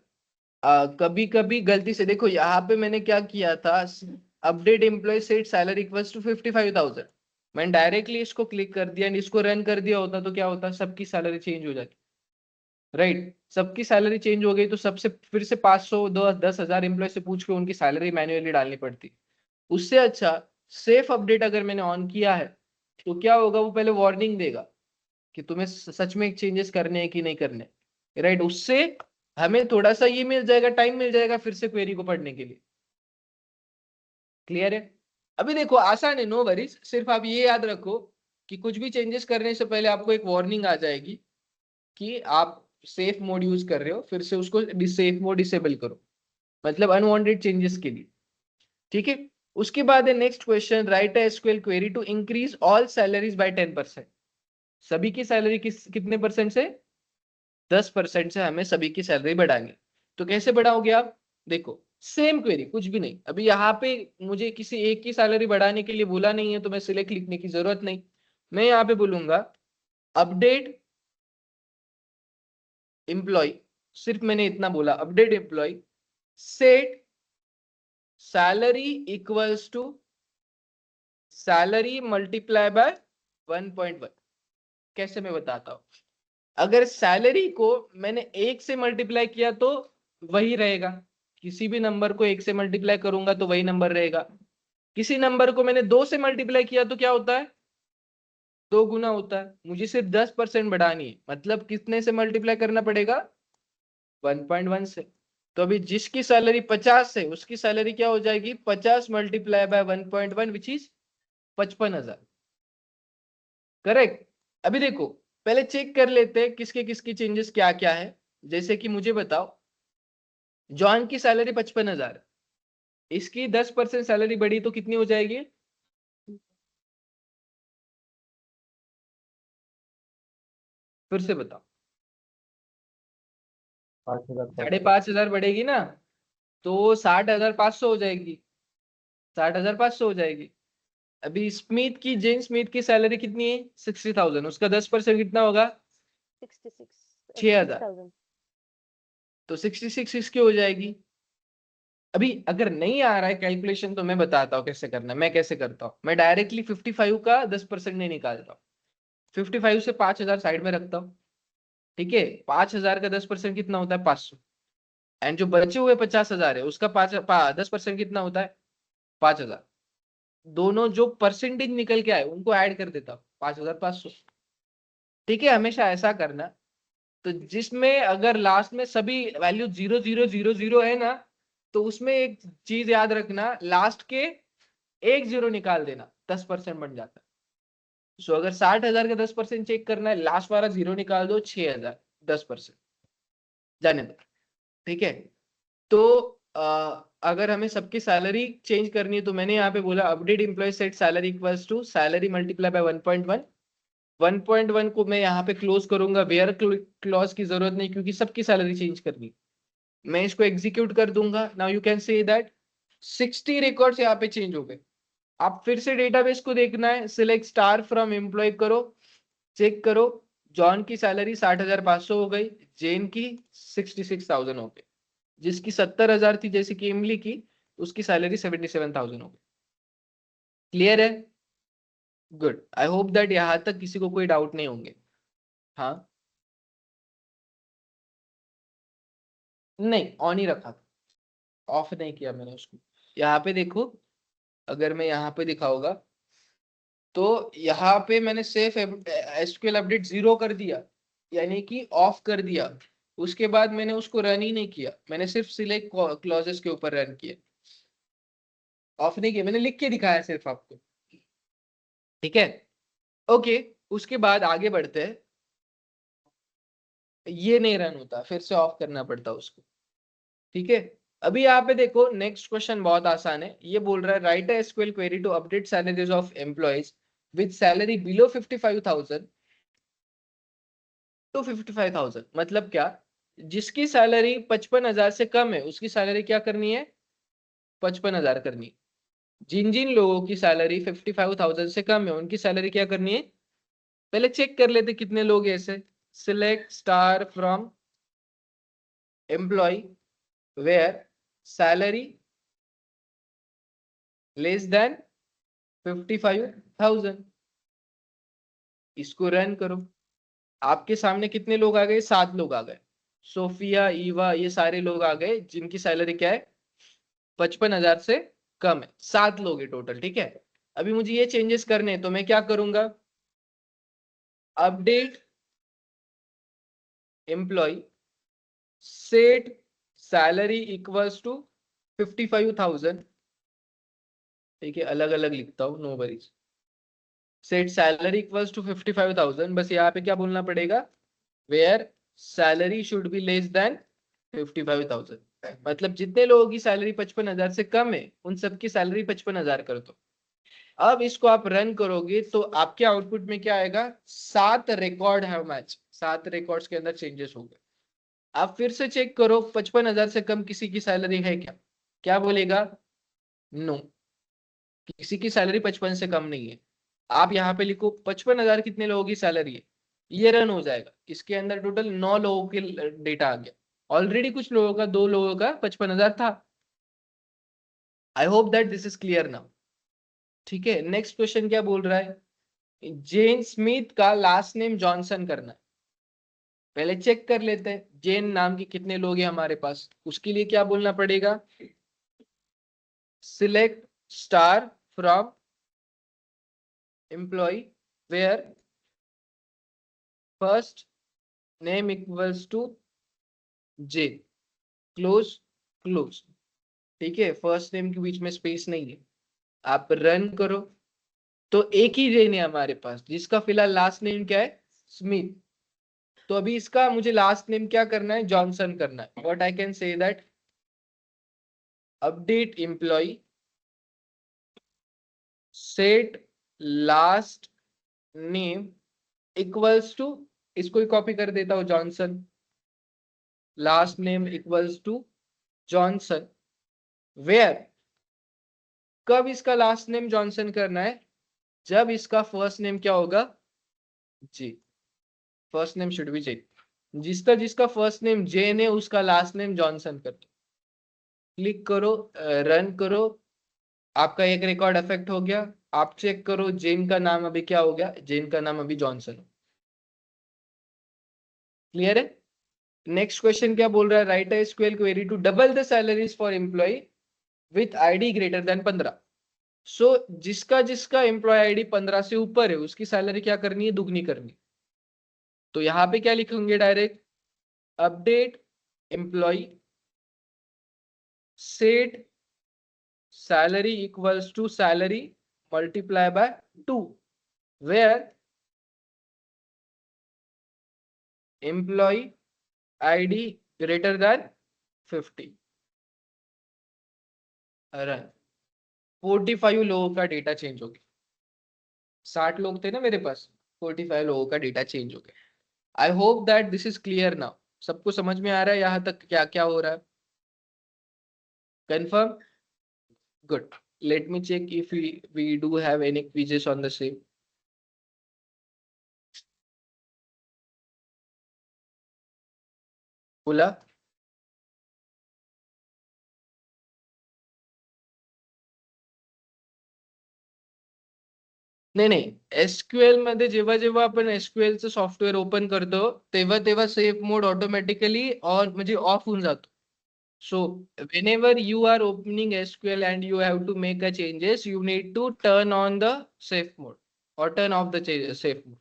कभी कभी गलती से देखो यहाँ पे मैंने क्या किया था, update employ set salary equals to 55,000, मैंने डायरेक्टली इसको क्लिक कर दिया एंड इसको रन कर दिया होता तो क्या होता, सबकी सैलरी चेंज हो जाती. राइट, सबकी सैलरी चेंज हो गई तो सबसे फिर से 500 10,000 एम्प्लॉय से पूछ के उनकी सैलरी मैन्युअली डालनी पड़ती. उससे अच्छा सेफ अपडेट अगर मैंने ऑन किया है तो क्या होगा, वो पहले वार्निंग देगा कि तुम्हें सच में चेंजेस करने हैं कि नहीं करने. राइट, उससे हमें थोड़ा सा ये मिल जाएगा, टाइम मिल जाएगा फिर से क्वेरी को पढ़ने के लिए. क्लियर है? अभी देखो आसान है, नो वरीज, सिर्फ आप ये याद रखो कि कुछ भी चेंजेस करने से पहले आपको एक वार्निंग आ जाएगी कि आप सेफ मोड यूज कर रहे हो, फिर से उसको सेफ मोड डिसेबल करो, मतलब अनवांटेड चेंजेस के लिए. ठीक है, उसके बाद है next question, right a SQL query to increase all salaries by 10%. सभी की सैलरी कितने परसेंट से, 10% से हमें सभी की सैलरी बढ़ानी. तो कैसे बढ़ाओगे आप, देखो सेम क्वेरी, कुछ भी नहीं. अभी यहाँ पे मुझे किसी एक की सैलरी बढ़ाने के लिए बोला नहीं है तो मैं सिलेक्ट लिखने की जरूरत नहीं. मैं यहाँ पे बोलूंगा अपडेट एम्प्लॉय, सिर्फ मैंने इतना बोला, update employ set salary equals to salary multiply by 1.1. कैसे मैं बताता हूं, अगर सैलरी को मैंने 1 से मल्टीप्लाई किया तो वही रहेगा, किसी भी नंबर को 1 से मल्टीप्लाई करूंगा तो वही नंबर रहेगा. किसी नंबर को मैंने 2 से मल्टीप्लाई किया तो क्या होता है, 2 गुना होता है. मुझे सिर्फ 10% बढ़ानी है, मतलब कितने से मल्टीप्लाई करना पड़ेगा, 1.1 से. तो अभी जिसकी सैलरी 50 है उसकी सैलरी क्या हो जाएगी, 50 multiply by 1.1 which is 55,000. Correct. अभी देखो पहले चेक कर लेते हैं किसके किसकी चेंजेस क्या क्या है. जैसे कि मुझे बताओ, जॉन की सैलरी 55,000, इसकी 10% सैलरी बढ़ी तो कितनी हो जाएगी, फिर से बताओ, 5,500 बढ़ेगी ना, तो 60,500 हो जाएगी, 60,500 हो जाएगी. अभी स्मिथ की, जेन स्मिथ की सैलरी कितनी है, 60,000, उसका 10% कितना होगा, 6,000, तो 66 इसकी हो जाएगी. अभी अगर नहीं आ रहा है कैलकुलेशन तो मैं बताता हूँ कैसे करना है. मैं कैसे करता हूँ, मैं डायरेक्टली 55 का 10% नहीं निकालता हूँ, 55 से 5,000 साइड में रखता हूँ. ठीक है, 5,000 का 10% कितना होता है, 500. एंड जो बचे हुए 50,000 है उसका 10% कितना होता है, 5,000. दोनों जो परसेंटेज निकल के आए उनको ऐड कर देता हूँ, 5,500. ठीक है, हमेशा ऐसा करना. तो जिसमें अगर लास्ट में सभी वैल्यू 0,0,0,0 है ना, तो उसमें एक चीज याद रखना, लास्ट के एक जीरो निकाल देना, 10% बन जाता है. सो अगर 60,000 का 10% चेक करना है, लास्ट वाला जीरो निकाल दो, 6,000, 10% जाने दो. ठीक है, तो अगर हमें सबकी सैलरी चेंज करनी है तो मैंने यहाँ पे बोला update employ set salary equals to salary multiply by 1.1. 1.1 को मैं यहाँ पे क्लोज करूंगा, वेयर क्लॉज की जरूरत नहीं क्योंकि सबकी सैलरी चेंज करनी. मैं इसको एग्जीक्यूट कर दूंगा. Now you can say that 60 records यहाँ पे चेंज हो गए. आप फिर से डेटाबेस को देखना है, सिलेक्ट स्टार फ्रॉम एम्प्लॉय करो, चेक करो, जॉन की सैलरी 60,500 हो गई, जेन की 66,000 हो गई, जिसकी 70,000 थी जैसे कि इमली की, उसकी सैलरी 77,000 हो गई. क्लियर है? गुड. आई होप दैट यहां तक किसी को कोई डाउट नहीं होंगे. हाँ, नहीं ऑन ही रखा, ऑफ नहीं किया मैंने उसको. यहाँ पे देखो, अगर मैं यहाँ पे दिखाऊंगा तो यहाँ पे मैंने सेफ एसक्यूएल अपडेट 0 कर दिया, यानी कि ऑफ कर दिया. उसके बाद मैंने उसको रन ही नहीं किया, मैंने सिर्फ सिलेक्ट क्लॉजेस के ऊपर रन किया, ऑफ नहीं किया, मैंने लिख के दिखाया सिर्फ आपको. ठीक है, ओके. उसके बाद आगे बढ़ते हैं. ये नहीं रन होता, फिर से ऑफ करना पड़ता उसको. ठीक है, अभी यहाँ पे देखो नेक्स्ट क्वेश्चन बहुत आसान है. ये बोल रहा है right a SQL query to update salaries of employees with salary below 55,000 to 55,000. मतलब क्या, जिसकी सैलरी 55,000 से कम है उसकी सैलरी क्या करनी है, 55,000 करनी है. जिन जिन लोगों की सैलरी 55,000 से कम है उनकी सैलरी क्या करनी है, पहले चेक कर लेते कितने लोग ऐसे। Select star from employ where salary less than 55,000। इसको रन करो। आपके सामने कितने लोग आ गए? 7 लोग आ गए। सोफिया, ईवा, ये सारे लोग आ गए जिनकी सैलरी क्या है? 55,000 से कम है। 7 लोग है टोटल, ठीक है। अभी मुझे ये चेंजेस करने हैं तो मैं क्या करूंगा? Update employ set salary equals to 55,000, ठीक है, अलग अलग लिखता हूं, no worries. Set salary equals to 55,000, बस यहाँ पे क्या बोलना पड़ेगा? Where salary should be less than 55,000। मतलब जितने लोगों की सैलरी 55,000 से कम है उन सबकी सैलरी 55,000 कर दो। अब इसको आप रन करोगे तो आपके आउटपुट में क्या आएगा? 7 रिकॉर्ड है मैच, 7 रिकॉर्ड्स के अंदर चेंजेस हो गए। आप फिर से चेक करो 55,000 से कम किसी की सैलरी है क्या? क्या बोलेगा? नो, किसी की सैलरी 55 से कम नहीं है। आप यहाँ पे लिखो 55,000 कितने लोगों की सैलरी है, ये रन हो जाएगा। इसके अंदर टोटल 9 लोगों के डेटा आ गया। ऑलरेडी कुछ लोगों का, 2 लोगों का 55,000 था। I hope that this is clear now. ठीक है, नेक्स्ट क्वेश्चन क्या बोल रहा है? जेन स्मिथ का लास्ट नेम जॉनसन करना है। पहले चेक कर लेते हैं जेन नाम के कितने लोग हैं हमारे पास। उसके लिए क्या बोलना पड़ेगा? Select star from employ where first name equals to J, close close, ठीक है। फर्स्ट नेम के बीच में स्पेस नहीं है। आप रन करो तो एक ही जेन है हमारे पास जिसका फिलहाल लास्ट नेम क्या है? स्मिथ। तो अभी इसका मुझे लास्ट नेम क्या करना है? जॉनसन करना है। What I can say that update employ set last name equals to, इसको ही कॉपी कर देता हूं, Johnson. Last name equals to Johnson where, कब इसका लास्ट नेम जॉनसन करना है? जब इसका फर्स्ट नेम क्या होगा? जी, first name should be J. जिसका जिसका फर्स्ट नेम जेन है उसका लास्ट नेम जॉनसन कर दो। क्लिक करो, रन करो। आपका एक रिकॉर्ड अफेक्ट हो गया। आप चेक करो जेन का नाम अभी क्या हो गया? जेन का नाम अभी जॉनसन। क्लियर है? नेक्स्ट क्वेश्चन क्या बोल रहा है? Right a SQL query to double the salaries for employ with ID greater than 15। So जिसका जिसका एम्प्लॉय आईडी 15 से ऊपर है उसकी सैलरी क्या करनी है? दुगनी करनी। तो यहाँ पे क्या लिखेंगे? Direct update employ set salary equals to salary multiply by 2 where employ ID greater than 50। Run. 45 लोगों का डेटा चेंज हो गया। 60 लोग थे ना मेरे पास, 45 लोगों का डेटा चेंज हो गया। I hope that this is clear now. सबको समझ में आ रहा है यहाँ तक क्या क्या हो रहा है? Confirm? Good. Let me check if we do have any quizzes on the same. बोला? नाही नाही, एसक्यूएल मध्ये जेव्हा जेव्हा आपण एसक्यूएल चं सॉफ्टवेअर ओपन करतो तेव्हा तेव्हा सेफ मोड ऑटोमॅटिकली ऑन म्हणजे ऑफ होऊन जातो. So whenever you are opening SQL and you have to make a changes, you need to turn on the safe mode or turn off the safe mode.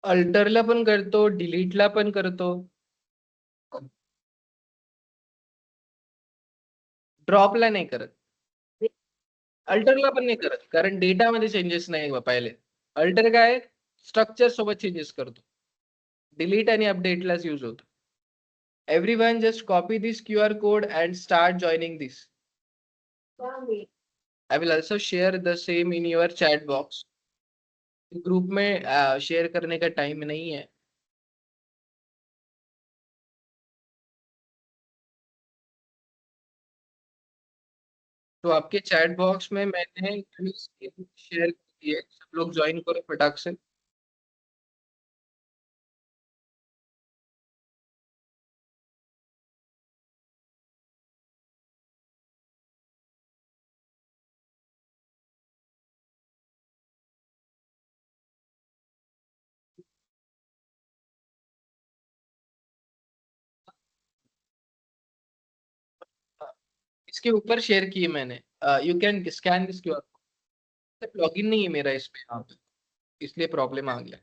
अल्टरला पण करतो, डिलीटला पण करतो, ड्रॉपला नाही करत. अल्टरला पण नाही करत कारण डेटामध्ये चेंजेस नाही पहिले. अल्टर काय स्ट्रक्चर सोबत चेंजेस करतो. डिलीट आणि अपडेटलाच यूज होतो. Everyone just copy this QR code and start joining this. I will also share the same in your chat box. Group में शेयर करने का टाइम नहीं है. तो आपके चैट बॉक्स में मैंने शेयर कर दिए, सब लोग ज्वाइन करो फटाक से. इसके ऊपर शेयर किए मैंने. You can scan this QR. Login नहीं है मेरा इस पे यहाँ पे, इसलिए प्रॉब्लम आ गया.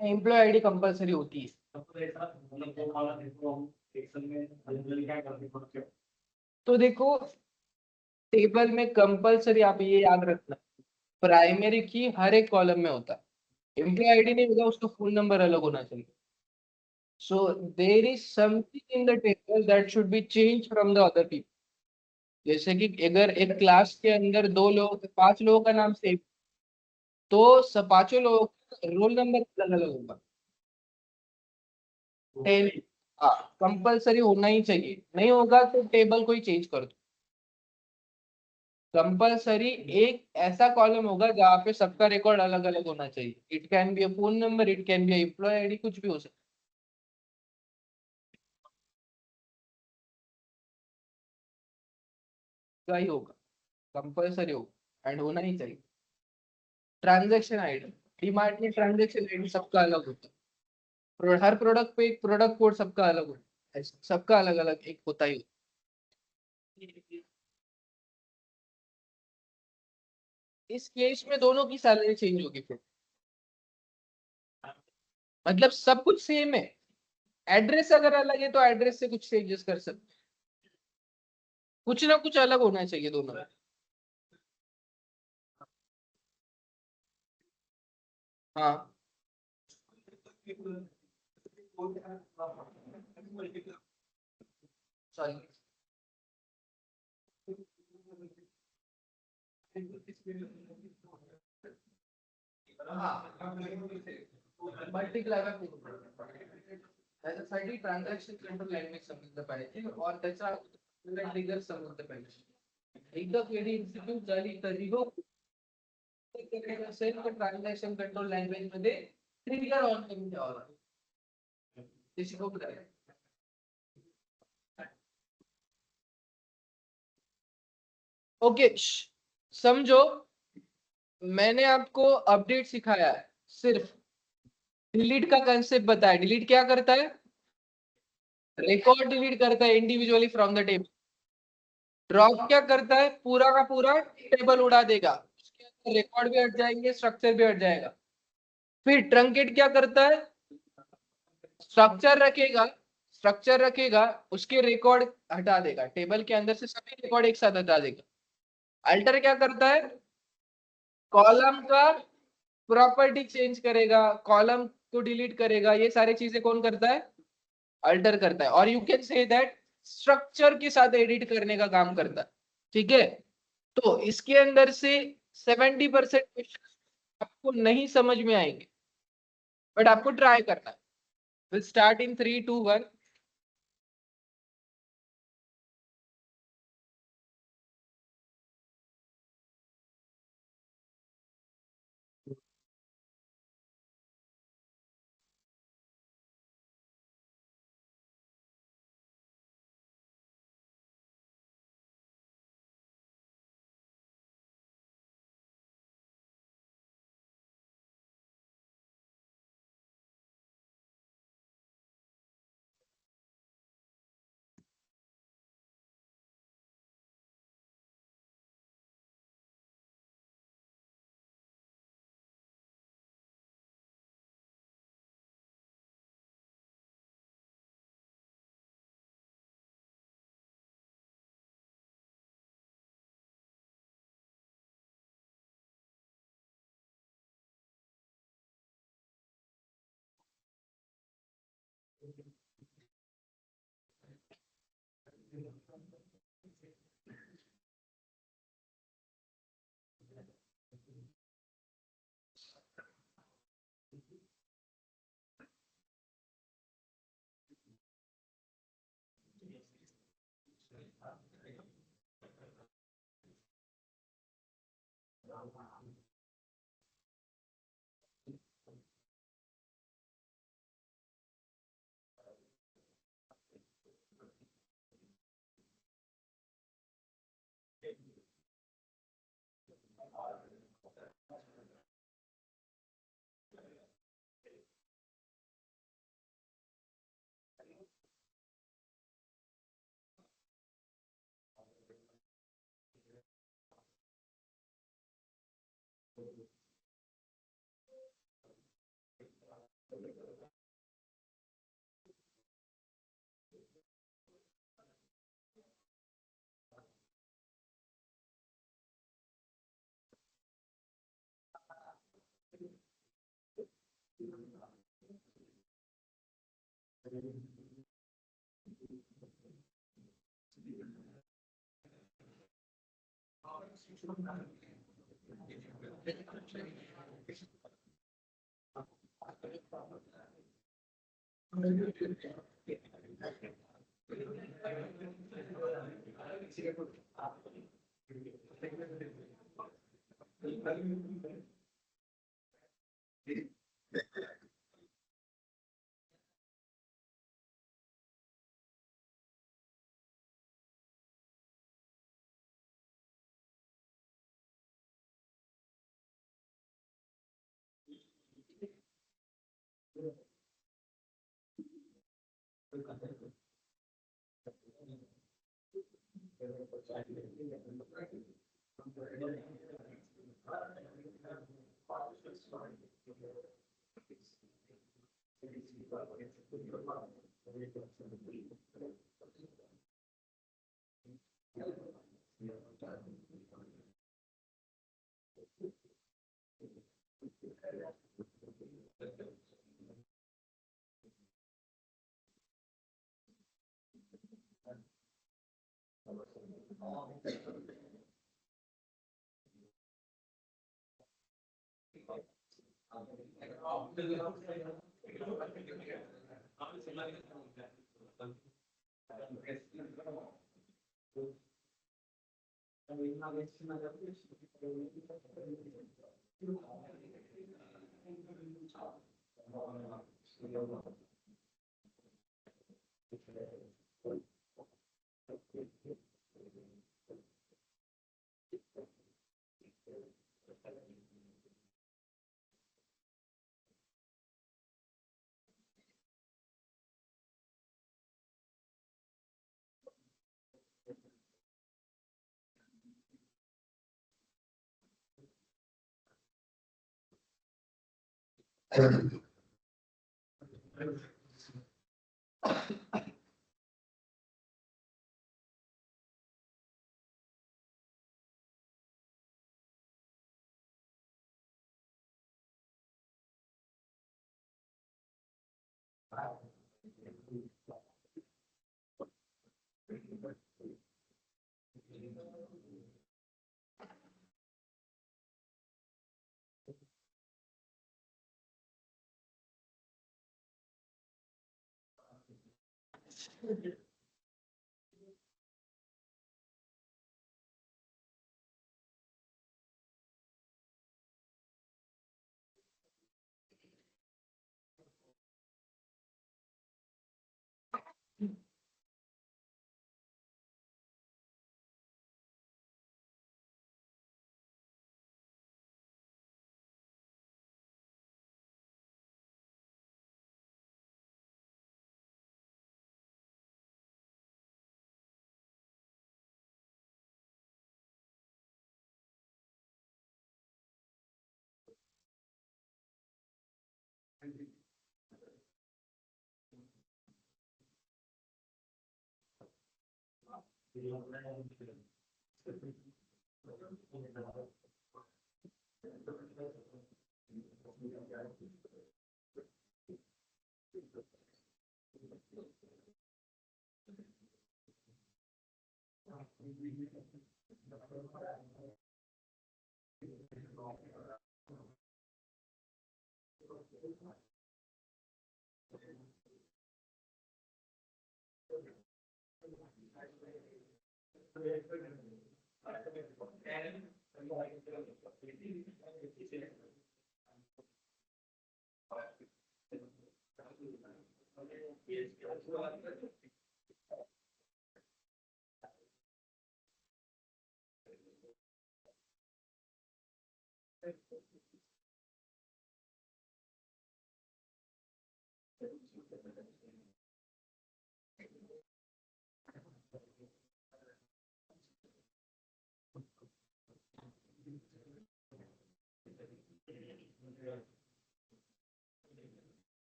एम्प्लॉय आईडी कंपलसरी होती है. तो देखो टेबल में कंपलसरी आप ये याद रखना, प्राइमरी की हर एक कॉलम में होता है. एम्प्लॉय आईडी नहीं होगा, उसका फोन नंबर अलग होना चाहिए. So there is something in the table that should be changed from the other people. जैसे कि अगर एक क्लास के अंदर 5 लोगों का नाम सेम, तो सब 5 लोगों का रोल नंबर अलग अलग होगा. 10. हाँ, कंपलसरी होना ही चाहिए, नहीं होगा तो टेबल को ही चेंज कर दो. कंपलसरी एक ऐसा कॉलम होगा जहाँ पे सबका रिकॉर्ड अलग अलग होना चाहिए. It can be a phone number, it can be employ ID, कुछ भी हो सकता ही होगा. कंपलसरी होगा एंड होना ही चाहिए. ट्रांजैक्शन आईडी, डीमार्ट में ट्रांजैक्शन आईडी सबका अलग होता है. हर प्रोडक्ट पे एक प्रोडक्ट कोड सबका अलग होता है, सबका अलग अलग एक होता ही. इस केस में दोनों की सैलरी चेंज होगी फिर. मतलब सब कुछ सेम है, एड्रेस अगर अलग है तो एड्रेस से कुछ चेंजेस कर सकते. कुछ ना कुछ अलग होना चाहिए दोनों में. हाँ. सॉरी. मल्टीप्लाय त्याच्यासाठी ट्रान्झॅक्शन कंट्रोल लँग्वेज समजलं पाहिजे और त्याचा ट्रिगर समजलं पाहिजे. एकदा क्वेरी एक्झिक्यूट झाली तरी हो करायचं असेल तर ट्रान्झॅक्शन कंट्रोल लँग्वेज मध्ये ट्रिगर ऑन करून ठेवावं लागेल. ते शिकवलं आहे. ओके समझो, मैंने आपको अपडेट सिखाया है, सिर्फ डिलीट का कंसेप्ट बताया. डिलीट क्या करता है? रिकॉर्ड डिलीट करता है individually from the table. Drop क्या करता है? पूरा का पूरा टेबल उड़ा देगा, उसके अंदर रिकॉर्ड भी हट जाएंगे, स्ट्रक्चर भी हट जाएगा. फिर ट्रंकेट क्या करता है? स्ट्रक्चर रखेगा, उसके रिकॉर्ड हटा देगा, टेबल के अंदर से सभी रिकॉर्ड एक साथ हटा देगा. अल्टर क्या करता है? कॉलम का प्रॉपर्टी चेंज करेगा, कॉलम को डिलीट करेगा. ये सारी चीजें कौन करता है? अल्टर करता है. और you can say that structure के साथ एडिट करने का काम करता है. ठीक है. तो इसके अंदर से 70% क्वेश्चन आपको नहीं समझ में आएंगे, बट आपको ट्राई करना है. Will start in 3, 2, 1.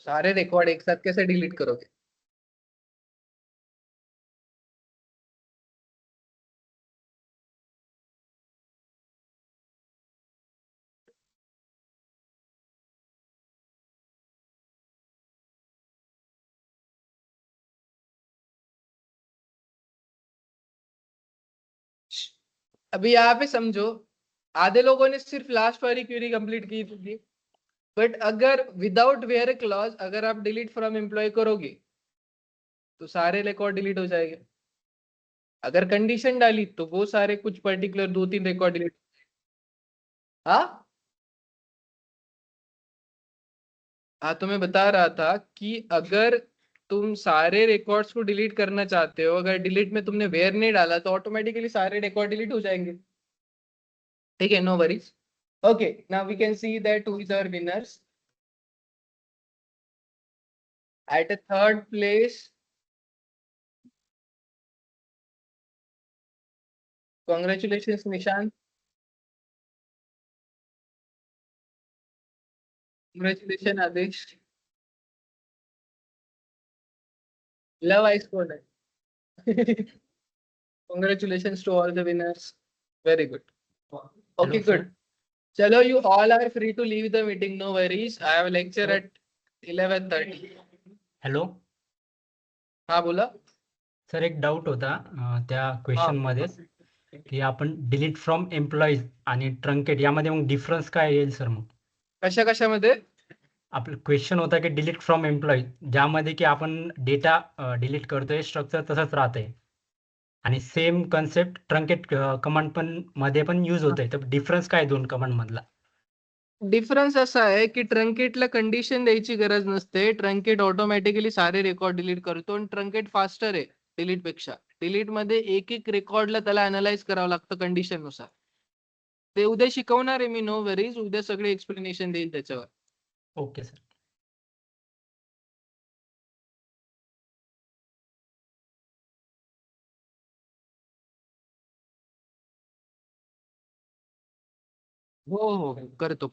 सारे रिकॉर्ड एक साथ कैसे डिलीट करोगे? अभी यहाँ पे समझो, आधे लोगों ने सिर्फ लास्ट वाली क्वेरी कंप्लीट की थी, बट अगर विदाउट वेयर क्लॉज अगर आप डिलीट फ्रॉम एम्प्लॉय करोगे तो सारे रिकॉर्ड डिलीट हो जाएंगे। अगर कंडीशन डाली तो वो सारे कुछ पर्टिकुलर 2-3 रिकॉर्ड डिलीट। हाँ हाँ, तो मैं बता रहा था कि अगर तुम सारे रिकॉर्ड्स को डिलीट करना चाहते हो, अगर डिलीट में तुमने वेयर नहीं डाला तो ऑटोमेटिकली सारे रिकॉर्ड डिलीट हो जाएंगे। ठीक है, no worries. Okay, now we can see that who is our winners. At a third place, congratulations, Nishant. Congratulations, Adesh. Love I scored. Congratulations to all the winners. Very good. Okay, Hello, good. Chalo, you all are free to leave the meeting. No worries. I have a lecture at 11:30. Hello हाँ बोला. Sir, एक doubt होता त्या हाँ. Question मध्ये की आपण delete from employees आणि ट्रंकेट यामध्ये मग डिफरन्स काय येईल सर? मग कशा कशामध्ये? आपलं क्वेश्चन होता की डिलीट फ्रॉम एम्प्लॉई, ज्यामध्ये की आपण डेटा डिलीट करतोय, स्ट्रक्चर तसंच राहतंय. आणि सेम कन्सेप्ट ट्रंकेट कमांड पण मध्ये पण यूज होतंय. तर डिफरन्स काय दोन कमांड मधला? डिफरन्स असा आहे की ट्रंकेटला कंडिशन द्यायची गरज नसते. ट्रंकेट ऑटोमॅटिकली सारे रेकॉर्ड डिलीट करतो आणि ट्रंकेट फास्टर आहे डिलीट पेक्षा. डिलीट मध्ये एक एक रेकॉर्डला त्याला अनालाइज करावं लागतं कंडिशन नुसार. ते उद्या शिकवणार आहे मी, नो वरीज. उद्या सगळे एक्सप्लेनेशन देईल त्याच्यावर. Okay sir. हो हो करतो.